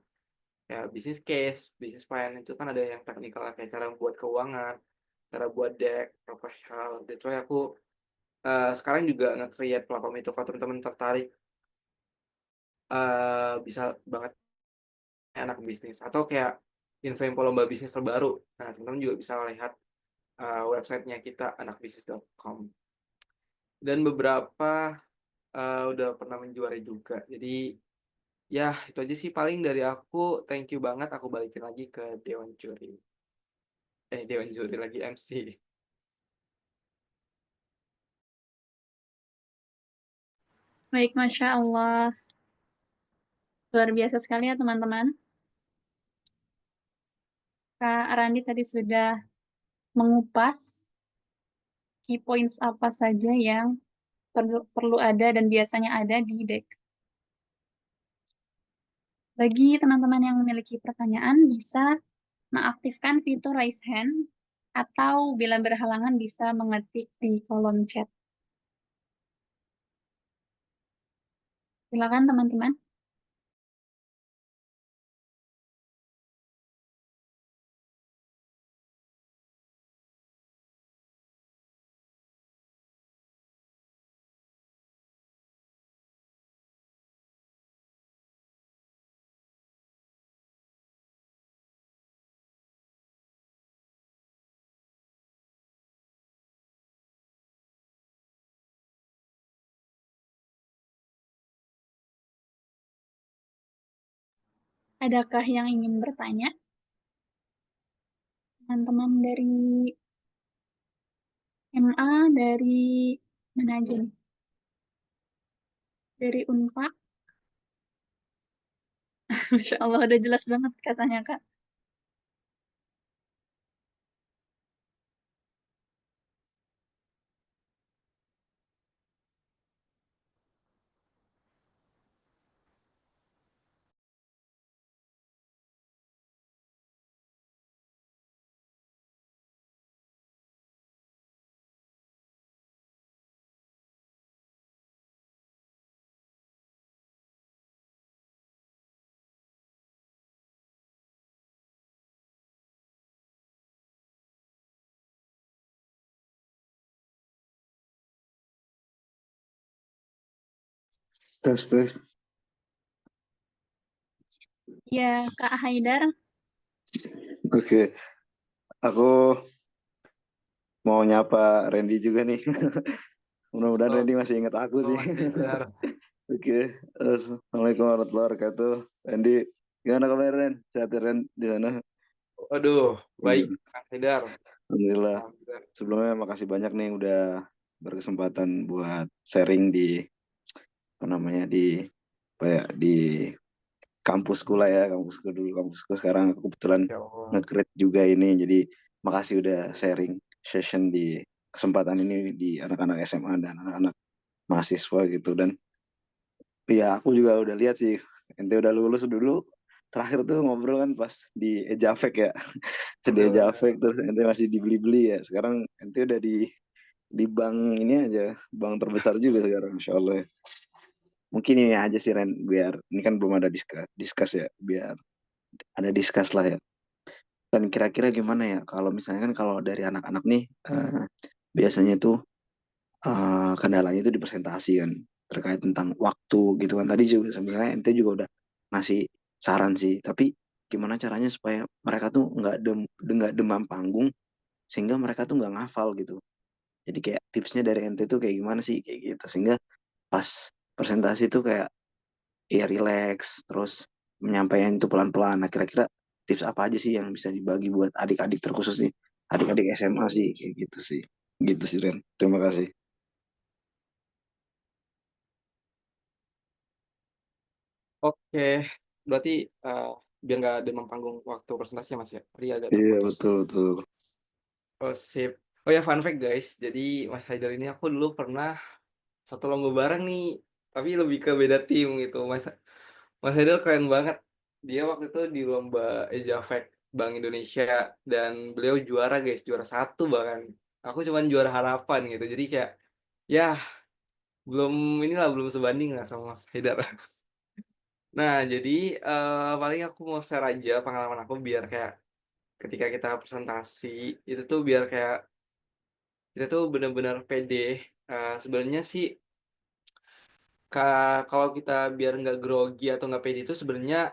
Ya bisnis case, bisnis plan itu kan ada yang teknikal kayak cara buat keuangan, cara buat deck, proposal. That's why aku sekarang juga nge-create platform itu kalau teman-teman tertarik bisa banget anak bisnis atau kayak info-info lomba bisnis terbaru. Nah, teman-teman juga bisa lihat websitenya kita anakbisnis.com. Dan beberapa udah pernah menjuarai juga. Jadi ya itu aja sih paling dari aku. Thank you banget. Aku balikin lagi ke Dewan Juri. Dewan Juri lagi MC. Baik, Masya Allah. Luar biasa sekali ya teman-teman. Kak Randi tadi sudah mengupas key points apa saja yang perlu ada dan biasanya ada di deck. Bagi teman-teman yang memiliki pertanyaan, bisa mengaktifkan fitur raise hand atau bila berhalangan bisa mengetik di kolom chat. Silakan teman-teman. Adakah yang ingin bertanya? Teman-teman dari MA, dari mana aja nih? Dari Unpa? Masya Allah, udah jelas banget katanya, Kak. Terus. Ya, Kak Haidar. Oke, aku mau nyapa Randy juga nih. Mudah-mudahan Oh, Randy masih ingat aku sih. Mas Haidar. Oke, Assalamualaikum warahmatullahi wabarakatuh. Randy, gimana kabar Ren? Sehat ya, Ren di sana? Waduh, baik, Iya, Mas Haidar. Alhamdulillah. Alhamdulillah. Sebelumnya makasih banyak nih udah berkesempatan buat sharing di apa namanya di apa ya di kampusku lah ya, kampusku dulu, kampusku sekarang aku kebetulan Ya Allah. nge-create juga ini. Jadi makasih udah sharing session di kesempatan ini di anak-anak SMA dan anak-anak mahasiswa gitu. Dan ya aku juga udah lihat sih ente udah lulus dulu. Terakhir tuh ngobrol kan pas di Ejafek ya. Di Bener. Ejafek terus ente masih dibeli-beli ya. Sekarang ente udah di bank ini aja, bank terbesar juga sekarang, Insya Allah ya. Mungkin ini aja sih Ren, biar ini kan belum ada discuss ya, biar ada discuss lah ya. Dan kira-kira gimana ya kalau misalnya kan kalau dari anak-anak nih biasanya tuh kendalanya itu di presentasi kan terkait tentang waktu gitu kan. Tadi juga sebenarnya ente juga udah ngasih saran sih, tapi gimana caranya supaya mereka tuh nggak demam panggung sehingga mereka tuh nggak ngafal gitu. Jadi kayak tipsnya dari ente tuh kayak gimana sih kayak gitu sehingga pas presentasi tuh kayak ya relax terus menyampaikan itu pelan-pelan. Nah, kira-kira tips apa aja sih yang bisa dibagi buat adik-adik terkhusus nih, adik-adik SMA sih kayak gitu sih. Gitu sih Ren. Terima kasih. Oke, berarti eh, biar nggak demam panggung waktu presentasi ya, Mas ya. Tadi agak Iya terputus. betul betul. Oh, sip. Oh ya, fun fact guys. Jadi Mas Haidar ini aku dulu pernah satu lomba bareng nih, tapi lebih ke beda tim gitu. Mas Haidar keren banget. Dia waktu itu di lomba Ejafek Bank Indonesia dan beliau juara guys, juara satu bahkan. Aku cuman juara harapan gitu. Jadi kayak ya belum inilah belum sebanding lah sama Mas Haidar. Nah, jadi paling aku mau share aja pengalaman aku biar kayak ketika kita presentasi itu tuh biar kayak kita tuh benar-benar pede. Sebenarnya sih kalau kita biar nggak grogi atau nggak pede itu sebenarnya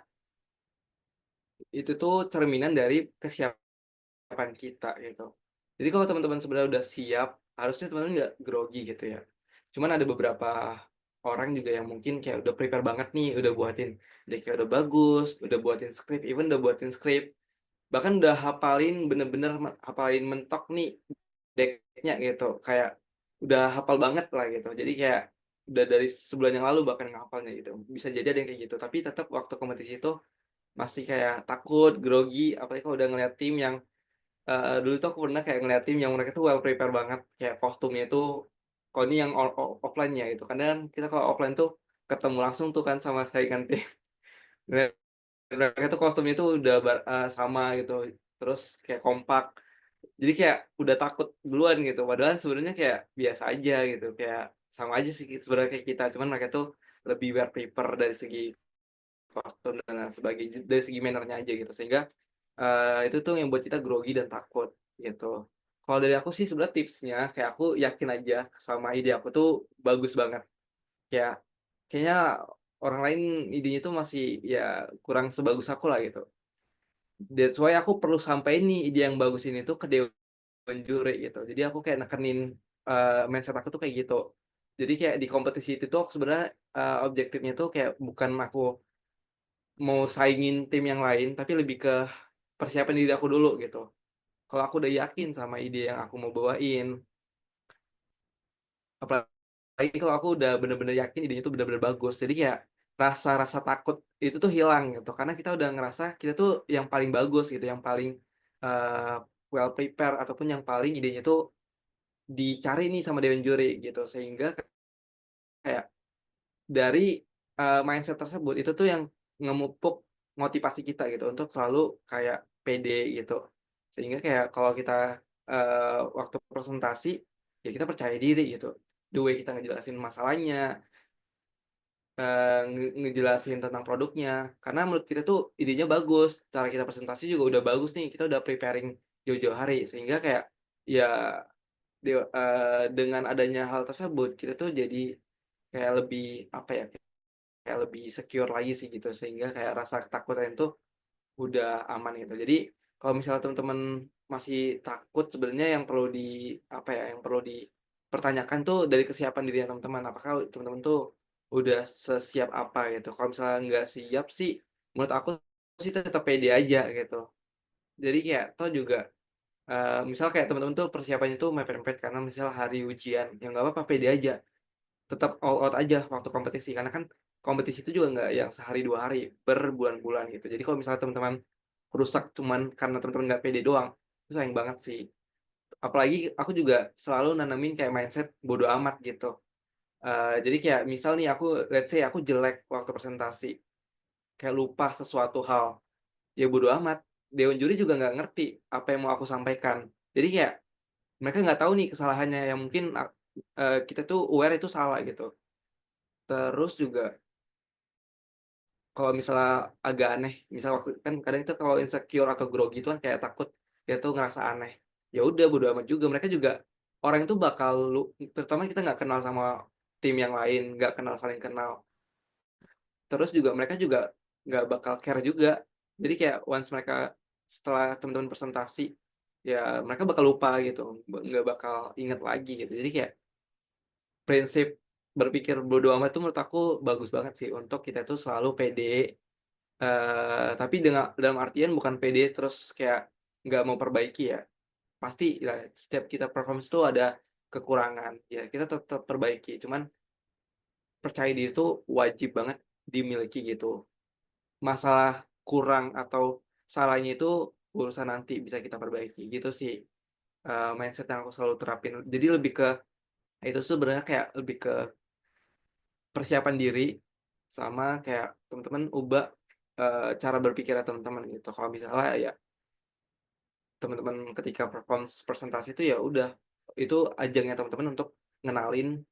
itu tuh cerminan dari kesiapan kita gitu. Jadi kalau teman-teman sebenarnya udah siap, harusnya teman-teman nggak grogi gitu ya. Cuman ada beberapa orang juga yang mungkin kayak udah prepare banget nih, udah buatin deck udah bagus, udah buatin skrip, even udah buatin skrip, bahkan udah hafalin bener-bener hafalin mentok nih decknya gitu, kayak udah hafal banget lah gitu. Jadi kayak udah dari sebulan yang lalu bahkan ngehafalnya gitu. Bisa jadi ada yang kayak gitu, tapi tetap waktu kompetisi itu masih kayak takut, grogi, apalagi kalau udah ngeliat tim yang dulu tuh aku pernah kayak ngeliat tim yang mereka tuh well prepare banget, kayak kostumnya itu kalau ini yang offline ya gitu, kadang kita kalau offline tuh ketemu langsung tuh kan sama saingan tim. Ngeliat mereka tuh kostumnya tuh udah sama gitu, terus kayak kompak. Jadi kayak udah takut duluan gitu, padahal sebenarnya kayak biasa aja gitu, kayak sama aja sih sebenarnya kayak kita, cuman mereka tuh lebih well prepare dari segi kostum dan lain sebagainya, dari segi manner-nya aja gitu. Sehingga itu tuh yang buat kita grogi dan takut gitu. Kalau dari aku sih sebenarnya tipsnya kayak aku yakin aja sama ide aku tuh bagus banget. Kayak kayaknya orang lain idenya tuh masih ya kurang sebagus aku lah gitu. That's why aku perlu sampein nih ide yang bagus ini tuh ke dewan juri gitu. Jadi aku kayak nekenin mindset aku tuh kayak gitu. Jadi kayak di kompetisi itu tuh aku sebenarnya objektifnya tuh kayak bukan aku mau saingin tim yang lain, tapi lebih ke persiapan diri aku dulu gitu. Kalau aku udah yakin sama ide yang aku mau bawain, apalagi kalau aku udah bener-bener yakin idenya tuh bener-bener bagus. Jadi kayak rasa-rasa takut itu tuh hilang gitu, karena kita udah ngerasa kita tuh yang paling bagus gitu, yang paling, eee, well prepare ataupun yang paling idenya tuh dicari nih sama dewan juri gitu. Sehingga kayak dari, mindset tersebut itu tuh yang ngemupuk motivasi kita gitu untuk selalu kayak pede gitu. Sehingga kayak kalau kita, waktu presentasi, ya kita percaya diri gitu. The way kita ngejelasin masalahnya, ngejelasin tentang produknya, karena menurut kita tuh idenya bagus, cara kita presentasi juga udah bagus nih, kita udah preparing jauh-jauh hari. Sehingga kayak, ya dengan adanya hal tersebut, kita tuh jadi kayak lebih, apa ya, kayak lebih secure lagi sih gitu, sehingga kayak rasa ketakutan itu udah aman gitu. Jadi kalau misalnya teman-teman masih takut sebenarnya yang perlu apa ya, yang perlu dipertanyakan tuh dari kesiapan dirinya teman-teman. Apakah teman-teman tuh udah sesiap apa gitu. Kalau misalnya nggak siap sih, menurut aku sih tetap pede aja gitu. Jadi kayak toh juga, misal kayak teman-teman tuh persiapannya tuh mepet-mepet karena misal hari ujian, ya nggak apa-apa pede aja. Tetap all out aja waktu kompetisi, karena kan kompetisi itu juga nggak yang sehari 2 hari, berbulan-bulan gitu. Jadi kalau misalnya teman-teman rusak cuman karena teman-teman nggak pede doang, itu sayang banget sih. Apalagi aku juga selalu nanamin kayak mindset bodo amat gitu. Jadi kayak misal nih aku let's say aku jelek waktu presentasi, kayak lupa sesuatu hal, ya bodo amat, dewan juri juga nggak ngerti apa yang mau aku sampaikan. Jadi kayak mereka nggak tahu nih kesalahannya yang mungkin kita tuh aware itu salah gitu. Terus juga kalau misalnya agak aneh, misal waktu kan kadang itu kalau insecure atau grogi itu kan kayak takut dia tuh ngerasa aneh. Ya udah bodo amat juga, mereka juga orang itu bakal terutama kita nggak kenal sama tim yang lain, nggak kenal saling kenal. Terus juga mereka juga nggak bakal care juga. Jadi kayak once mereka setelah teman-teman presentasi, ya mereka bakal lupa gitu, nggak bakal inget lagi gitu. Jadi kayak prinsip berpikir bodo amat itu menurut aku bagus banget sih untuk kita tuh selalu pede. Tapi dalam artian bukan pede terus kayak nggak mau perbaiki ya. Pasti lah setiap kita performance tuh ada kekurangan, ya kita tetap perbaiki, cuman percaya diri itu wajib banget dimiliki gitu. Masalah kurang atau salahnya itu urusan nanti bisa kita perbaiki, gitu sih, mindset yang aku selalu terapin. Jadi lebih ke itu sebenarnya kayak lebih ke persiapan diri, sama kayak teman-teman ubah, cara berpikirnya teman-teman gitu. Kalau misalnya ya teman-teman ketika presentasi itu ya udah, itu ajangnya teman-teman untuk ngenalin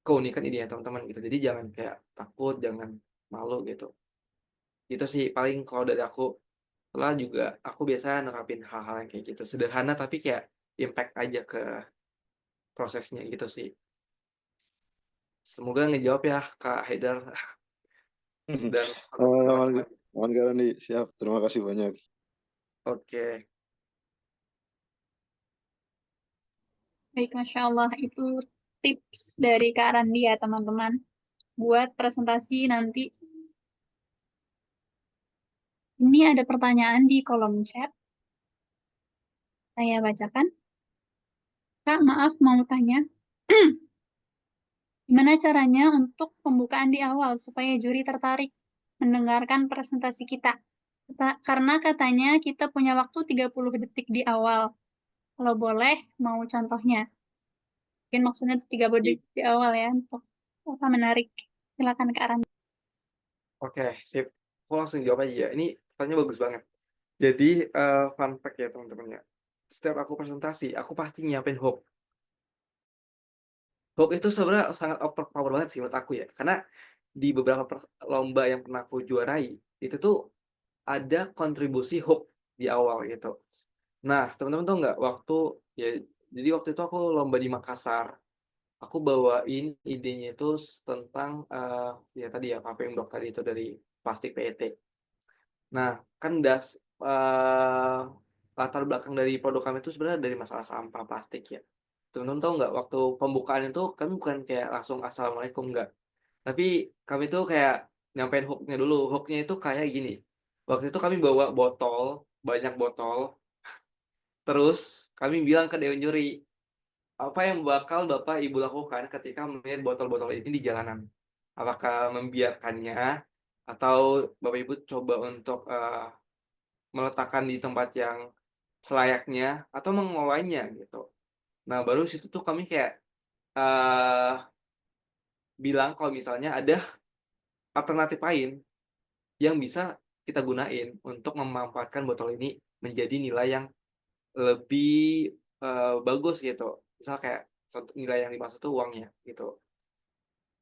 keunikan idenya teman-teman gitu. Jadi jangan kayak takut, jangan malu gitu. Itu sih paling kalau dari aku. Setelah juga aku biasa nerapin hal-hal yang kayak gitu, sederhana tapi kayak impact aja ke prosesnya gitu sih. Semoga ngejawab ya Kak Haidar dan Aman, teman-teman. aman Garandi, siap. Terima kasih banyak. Oke. Baik, Masya Allah, itu tips dari Kak Randi ya, teman-teman. Buat presentasi nanti. Ini ada pertanyaan di kolom chat. Saya bacakan. Kak, maaf mau tanya. Gimana caranya untuk pembukaan di awal supaya juri tertarik mendengarkan presentasi kita? Karena katanya kita punya waktu 30 detik di awal. Kalau boleh, mau contohnya. Mungkin maksudnya 30 detik di awal ya, untuk apa menarik. Silakan Kak Randi. Oke, sip. Aku langsung jawab aja ya. Ini pertanyaan bagus banget. Jadi, fun fact ya teman-teman ya. Setiap aku presentasi, aku pasti nyiapin hook. Hook itu sebenarnya sangat overpower banget sih menurut aku ya. Karena di beberapa lomba yang pernah aku juarai, itu tuh ada kontribusi hook di awal gitu. Nah, teman-teman tahu nggak waktu ya jadi waktu itu aku lomba di Makassar. Aku bawain idenya itu tentang, ya tadi ya paving block tadi itu dari plastik PET. Nah, kan latar belakang dari produk kami itu sebenarnya dari masalah sampah plastik ya. Teman-teman tahu nggak waktu pembukaan itu kami bukan kayak langsung assalamualaikum, nggak. Tapi kami tuh kayak nyampein hook-nya dulu. Hook-nya itu kayak gini. Waktu itu kami bawa botol, banyak botol, terus kami bilang ke dewan juri, apa yang bakal Bapak Ibu lakukan ketika melihat botol-botol ini di jalanan? Apakah membiarkannya atau Bapak Ibu coba untuk meletakkan di tempat yang selayaknya atau mengelolanya gitu. Nah, baru situ tuh kami kayak eh bilang kalau misalnya ada alternatif lain yang bisa kita gunain untuk memanfaatkan botol ini menjadi nilai yang lebih bagus gitu. Misal kayak nilai yang dimaksud tuh uangnya gitu.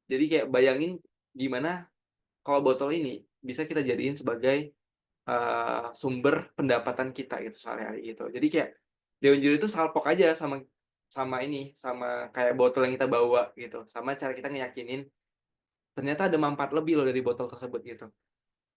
Jadi kayak bayangin gimana kalau botol ini bisa kita jadiin sebagai sumber pendapatan kita gitu sehari-hari gitu. Jadi kayak dewan juri itu salpok aja sama sama kayak botol yang kita bawa gitu, sama cara kita ngeyakinin ternyata ada manfaat lebih loh dari botol tersebut gitu.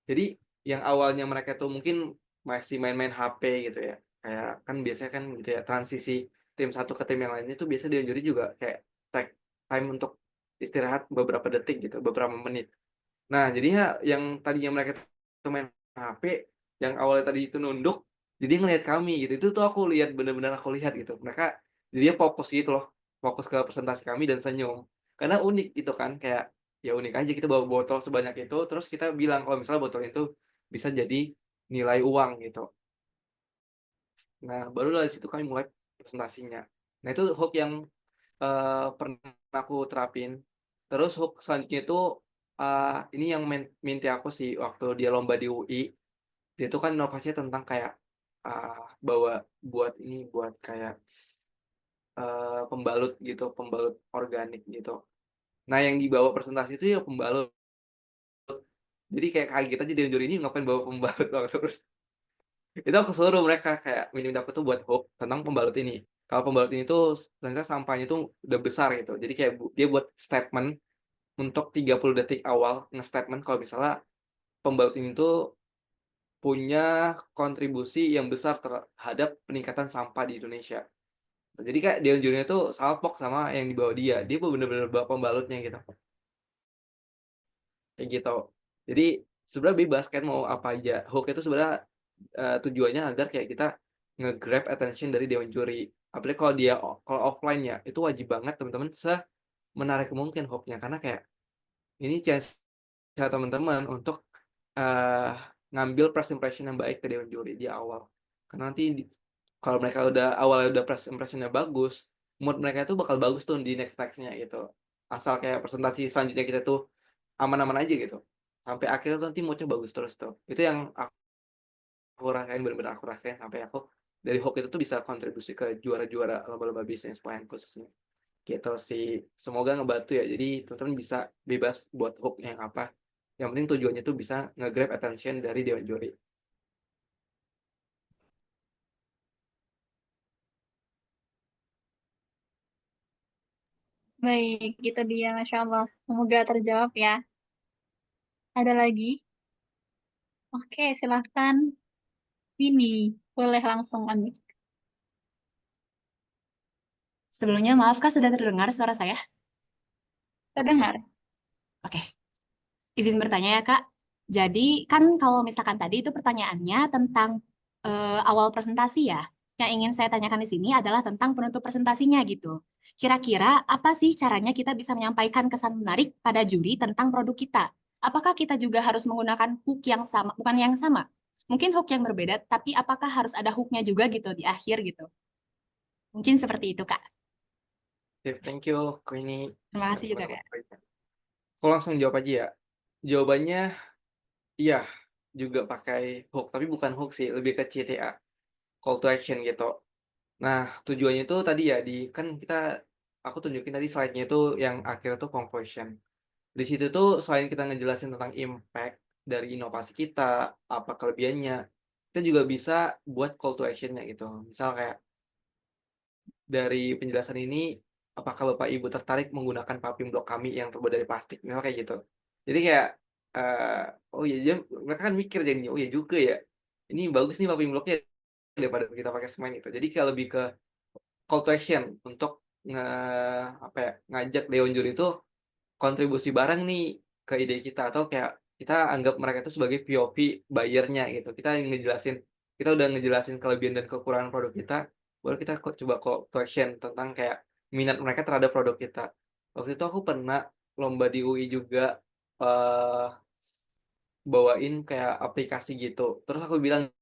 Jadi yang awalnya mereka tuh mungkin masih main-main HP gitu ya, kayak kan biasanya kan gitu ya, transisi tim satu ke tim yang lainnya tuh biasa dewan juri juga kayak take time untuk istirahat beberapa detik gitu, beberapa menit. Nah, jadinya yang tadinya mereka tuh main HP, yang awalnya tadi itu nunduk, jadi ngelihat kami gitu. Itu tuh aku lihat, bener-bener aku lihat gitu. Mereka jadinya fokus gitu loh, fokus ke presentasi kami dan senyum. Karena unik gitu kan, kayak ya unik aja kita bawa botol sebanyak itu, terus kita bilang kalau misalnya botol itu bisa jadi nilai uang gitu. Nah, baru dari situ kami mulai presentasinya. Nah, itu hook yang pernah aku terapin. Terus hook selanjutnya itu ini yang menti aku sih waktu dia lomba di UI. Dia itu kan inovasinya tentang kayak bawa buat ini buat kayak pembalut gitu, pembalut organik gitu. Nah, yang dibawa presentasi itu ya pembalut. Jadi kayak kaget aja dewan juri ini ngapain bawa pembalut waktu terus. Itu aku suruh mereka kayak minta aku tuh buat hook tentang pembalut ini. Kalau pembalut ini tuh ternyata sampahnya tuh udah besar gitu. Jadi kayak dia buat statement untuk 30 detik awal nge-statement kalau misalnya pembalut ini tuh punya kontribusi yang besar terhadap peningkatan sampah di Indonesia. Jadi kayak dewan jurinya tuh salpok sama yang dibawa dia. Dia bener-bener bawa pembalutnya gitu. Kayak gitu. Jadi sebenarnya bebas kan mau apa aja. Hook itu sebenarnya tujuannya agar kayak kita nge-grab attention dari dewan juri. Apalagi kalau dia kalau offline ya, itu wajib banget teman-teman menarik mungkin hooknya karena kayak ini chance teman-teman untuk eee, ngambil first impression yang baik ke dewan juri di awal. Karena nanti kalau mereka udah awalnya udah first impression-nya bagus, mood mereka itu bakal bagus tuh di next-nya gitu. Asal kayak presentasi selanjutnya kita tuh aman-aman aja gitu. Sampai akhirnya tuh nanti mood-nya bagus terus tuh. Itu yang aku rasain, bener-bener aku rasain sampai aku dari hook itu tuh bisa kontribusi ke juara-juara lomba-lomba bisnis plan khususnya. Gitu sih. Semoga ngebantu ya. Jadi teman-teman bisa bebas buat hook yang apa. Yang penting tujuannya tuh bisa nge-grab attention dari dewan juri. Baik, itu dia, Masya Allah. Semoga terjawab ya. Ada lagi? Oke, silahkan. Ini boleh langsung unmute. Sebelumnya maaf Kak, sudah terdengar suara saya? Terdengar? Oke, izin bertanya ya Kak. Jadi kan kalau misalkan tadi itu pertanyaannya tentang awal presentasi ya. Yang ingin saya tanyakan di sini adalah tentang penutup presentasinya gitu. Kira-kira apa sih caranya kita bisa menyampaikan kesan menarik pada juri tentang produk kita? Apakah kita juga harus menggunakan hook yang sama, bukan yang sama? Mungkin hook yang berbeda, tapi apakah harus ada hooknya juga gitu di akhir gitu? Mungkin seperti itu Kak. Thank you, Queenie. Terima kasih juga Kak. Aku langsung jawab aja ya. Jawabannya iya, juga pakai hook, tapi bukan hook sih, lebih ke CTA, call to action gitu. Nah, tujuannya itu tadi ya, kan aku tunjukin tadi slide-nya itu yang akhirnya tuh conclusion. Di situ tuh selain kita ngejelasin tentang impact dari inovasi kita, apa kelebihannya, kita juga bisa buat call to action-nya gitu. Misal kayak dari penjelasan ini, apakah Bapak Ibu tertarik menggunakan paving block kami yang terbuat dari plastik? Misal kayak gitu. Jadi kayak, oh iya, mereka kan mikir jadinya, oh iya juga ya, ini bagus nih paving block-nya daripada kita pakai semen gitu. Jadi kayak lebih ke call to action untuk apa ya, ngajak dewan juri itu kontribusi bareng nih ke ide kita atau kayak kita anggap mereka itu sebagai POV buyer-nya gitu. Kita udah ngejelasin kelebihan dan kekurangan produk kita, baru kita coba call to action tentang kayak minat mereka terhadap produk kita. Waktu itu aku pernah lomba di UI juga, bawain kayak aplikasi gitu. Terus aku bilang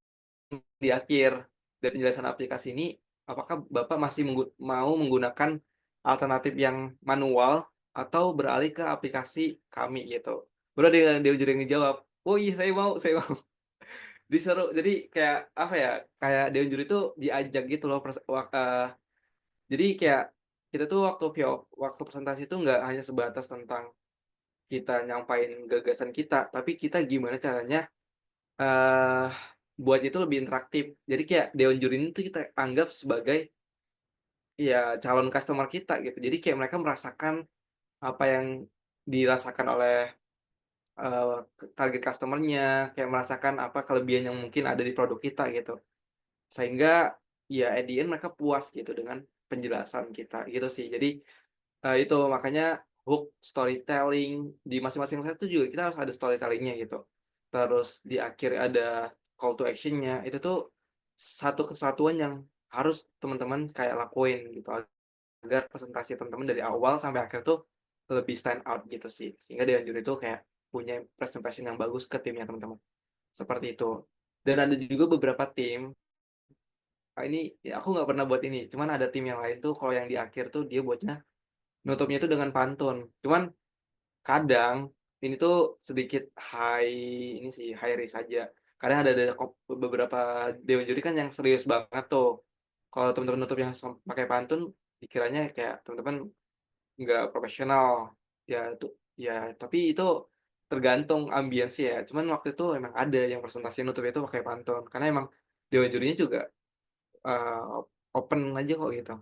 di akhir dari penjelasan aplikasi ini, apakah Bapak masih mau menggunakan alternatif yang manual atau beralih ke aplikasi kami gitu. Baru dia juga ngejawab, "Oh iya saya mau." Jadi kayak apa ya, kayak Dewan Juri itu diajak gitu loh jadi kayak kita tuh waktu presentasi itu nggak hanya sebatas tentang kita nyampain gagasan kita, tapi kita gimana caranya Eee, buat itu lebih interaktif. Jadi kayak dewan juri ini tuh kita anggap sebagai, ya calon customer kita gitu. Jadi kayak mereka merasakan apa yang dirasakan oleh, target customer-nya, kayak merasakan apa kelebihan yang mungkin ada di produk kita gitu. Sehingga ya at the end mereka puas gitu dengan penjelasan kita gitu sih. Jadi, itu makanya hook, storytelling, di masing-masing slide tuh juga kita harus ada storytelling-nya gitu. Terus di akhir ada call to action-nya, itu tuh satu kesatuan yang harus teman-teman kayak lakuin gitu, agar presentasi teman-teman dari awal sampai akhir tuh lebih stand out gitu sih. Sehingga dewan juri itu kayak punya presentation yang bagus ke timnya teman-teman, seperti itu. Dan ada juga beberapa tim, ini ya aku nggak pernah buat ini, cuman ada tim yang lain tuh kalau yang di akhir tuh dia buatnya nutupnya itu dengan pantun. Cuman kadang ini tuh sedikit ini sih, high risk aja. Kadang ada beberapa dewan juri kan yang serius banget tuh. Kalau teman-teman nutup yang pakai pantun, dikiranya kayak teman-teman nggak profesional. Ya itu ya tapi itu tergantung ambience ya. Cuman waktu itu emang ada yang presentasi nutupnya itu pakai pantun. Karena emang dewan jurinya juga, eee, open aja kok gitu.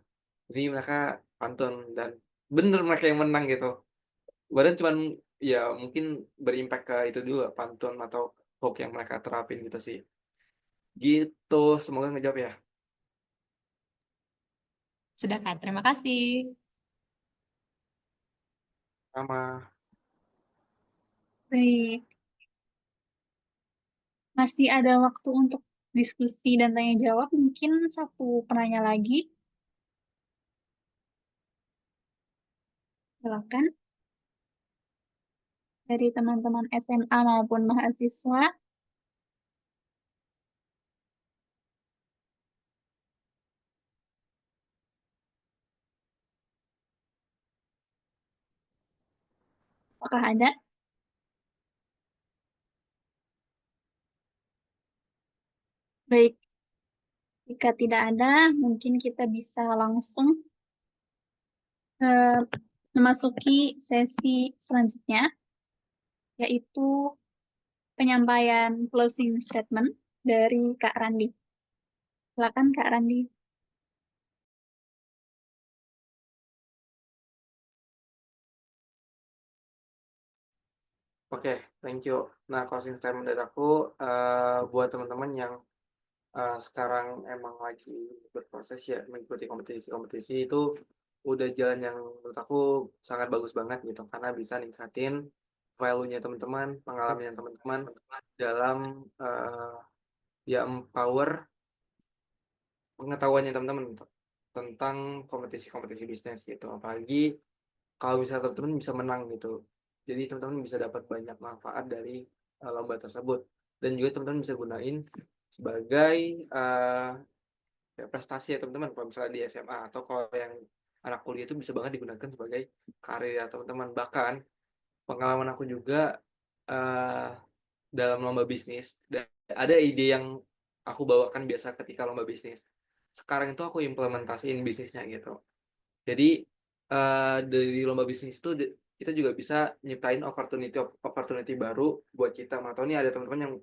Jadi mereka pantun dan bener mereka yang menang gitu. Kemarin cuman ya mungkin berimpact ke itu juga, pantun atau hook yang mereka terapin gitu sih. Gitu, semoga ngejawab ya. Sudah Kak, terima kasih. Sama. Baik, masih ada waktu untuk diskusi dan tanya jawab. Mungkin satu penanya lagi. Silakan dari teman-teman SMA maupun mahasiswa. Apakah ada? Baik, jika tidak ada, mungkin kita bisa langsung memasuki sesi selanjutnya, yaitu penyampaian closing statement dari Kak Randi. Silakan Kak Randi. Oke, thank you. Nah, closing statement dari aku, buat teman-teman yang, sekarang emang lagi berproses ya mengikuti kompetisi-kompetisi itu udah jalan yang menurut aku sangat bagus banget gitu, karena bisa ningkatin value-nya teman-teman, pengalamannya teman-teman dalam, ya empower pengetahuannya teman-teman tentang kompetisi-kompetisi bisnis gitu. Apalagi kalau misalnya teman-teman bisa menang gitu. Jadi teman-teman bisa dapat banyak manfaat dari lomba tersebut. Dan juga teman-teman bisa gunain sebagai ya prestasi ya teman-teman. Kalau misalnya di SMA atau kalau yang anak kuliah itu bisa banget digunakan sebagai karir ya teman-teman. Bahkan pengalaman aku juga eh, dalam lomba bisnis. Dan ada ide yang aku bawakan biasa ketika lomba bisnis. Sekarang itu aku implementasiin bisnisnya gitu. Jadi, dari lomba bisnis itu kita juga bisa nyiptain opportunity opportunity baru buat kita. Atau nih ada teman-teman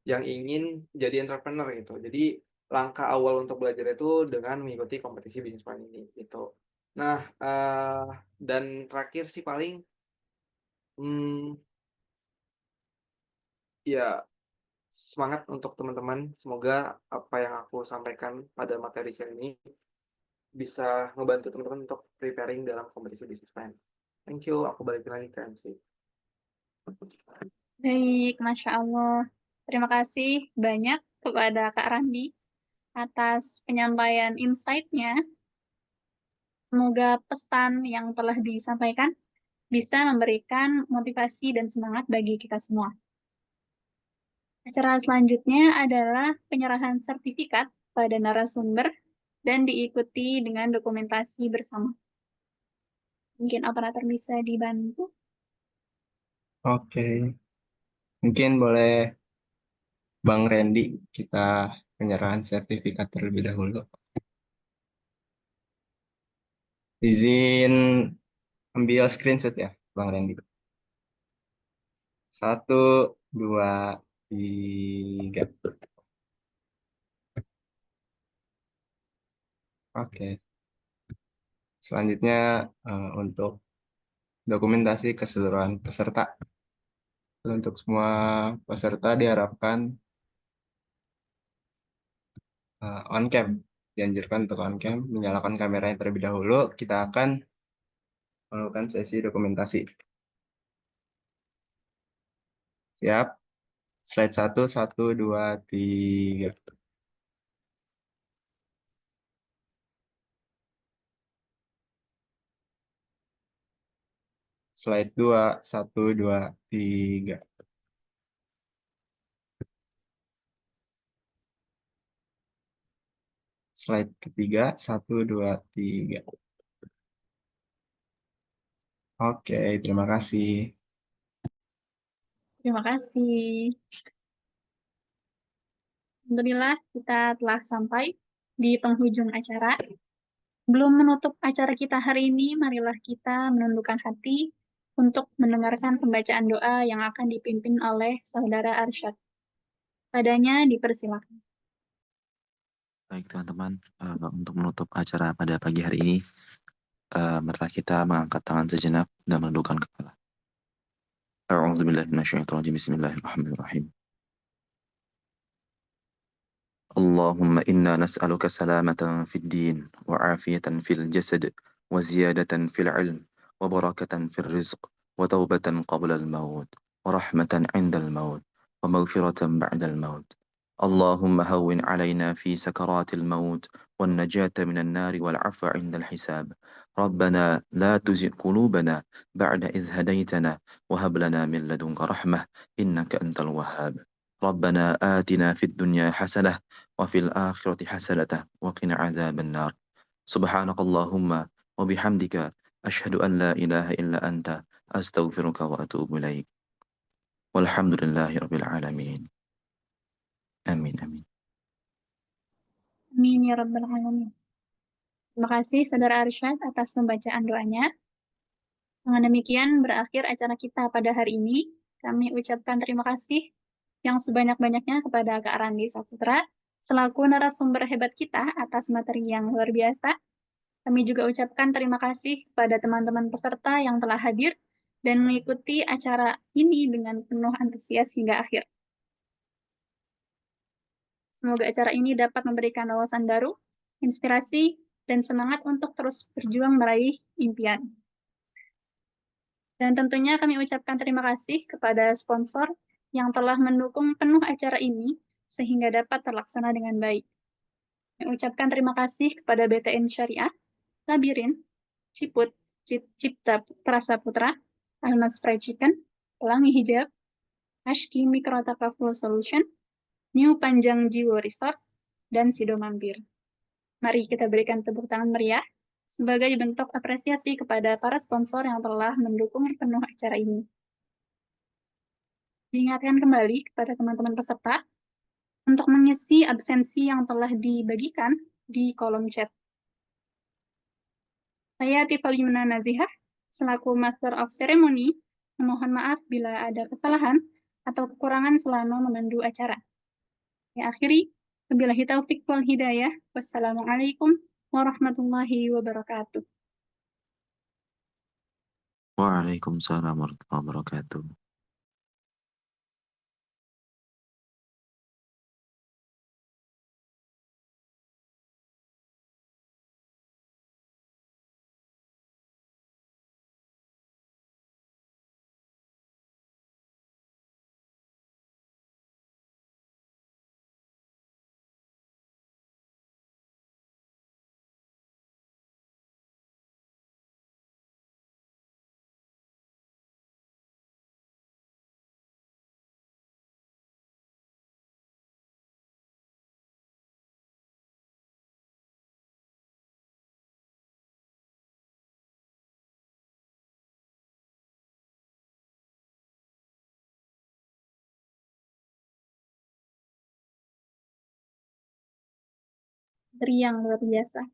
yang ingin jadi entrepreneur gitu. Jadi langkah awal untuk belajar itu dengan mengikuti kompetisi bisnis plan ini gitu. Nah, dan terakhir sih paling, mmm, ya semangat untuk teman-teman. Semoga apa yang aku sampaikan pada materi share ini bisa ngebantu teman-teman untuk preparing dalam kompetisi bisnis plan. Thank you, aku balikin lagi ke MC. Baik, Masya Allah. Terima kasih banyak kepada Kak Randi atas penyampaian insight-nya. Semoga pesan yang telah disampaikan bisa memberikan motivasi dan semangat bagi kita semua. Acara selanjutnya adalah penyerahan sertifikat pada narasumber dan diikuti dengan dokumentasi bersama. Mungkin operator bisa dibantu. Oke, mungkin boleh Bang Randy kita penyerahan sertifikat terlebih dahulu. Izin ambil screenshot ya, Bang Randy. 1, 2, 3. Oke. Selanjutnya untuk dokumentasi keseluruhan peserta. Untuk semua peserta diharapkan on cam. Dianjurkan untuk on cam, menyalakan kameranya terlebih dahulu. Kita akan melakukan sesi dokumentasi. Siap? Slide 1, 1, 2, 3. Slide 2, 1, 2, 3. Slide ketiga, 1, 2, 3. Oke, terima kasih. Terima kasih. Alhamdulillah, kita telah sampai di penghujung acara. Belum menutup acara kita hari ini, marilah kita menundukkan hati untuk mendengarkan pembacaan doa yang akan dipimpin oleh Saudara Arsyad. Padanya dipersilakan. Baik teman-teman, untuk menutup acara pada pagi hari ini, marilah kita mengangkat tangan sejenak dan menundukkan kepala. A'udzubillahi minasyaitonir rajim. Bismillahirrahmanirrahim. اللهم إنا نسألك سلامة في الدين وعافية في الجسد وزيادة في العلم وبركة في الرزق وتوبة قبل الموت ورحمة عند الموت ومغفرة بعد الموت. اللهم هون علينا في سكرات الموت والنجاة من النار والعفو عند الحساب. ربنا لا تزغ قلوبنا بعد إذ هديتنا وهب لنا من لدنك رحمة إنك أنت الوهاب. ربنا آتنا في الدنيا حسنة وفي الآخرة حسنة وقنا عذاب النار. سبحانك اللهم وبحمدك أشهد أن لا إله إلا أنت أستغفرك وأتوب إليك والحمد لله رب العالمين. Amin, amin. Amin ya Rabbal Alamin. Terima kasih Saudara Arsyad atas pembacaan doanya. Dengan demikian berakhir acara kita pada hari ini. Kami ucapkan terima kasih yang sebanyak-banyaknya kepada Kak Randi Saputra selaku narasumber hebat kita atas materi yang luar biasa. Kami juga ucapkan terima kasih kepada teman-teman peserta yang telah hadir dan mengikuti acara ini dengan penuh antusias hingga akhir. Semoga acara ini dapat memberikan wawasan baru, inspirasi, dan semangat untuk terus berjuang meraih impian. Dan tentunya kami ucapkan terima kasih kepada sponsor yang telah mendukung penuh acara ini sehingga dapat terlaksana dengan baik. Kami ucapkan terima kasih kepada BTN Syariah, Labirin, Ciput, Cipta Terasa Putra, Almas Fried Chicken, Pelangi Hijab, Ashki Mikrotaka Full Solution, New Panjang Jiwo Resort, dan Sido Mampir. Mari kita berikan tepuk tangan meriah sebagai bentuk apresiasi kepada para sponsor yang telah mendukung penuh acara ini. Diingatkan kembali kepada teman-teman peserta untuk mengisi absensi yang telah dibagikan di kolom chat. Saya Tifal Yumna Nazihah, selaku Master of Ceremony, memohon maaf bila ada kesalahan atau kekurangan selama memandu acara. Saya akhiri, wabillahi taufiq wal hidayah. Wassalamualaikum warahmatullahi wabarakatuh. Waalaikumsalam warahmatullahi wabarakatuh. Dari yang luar biasa.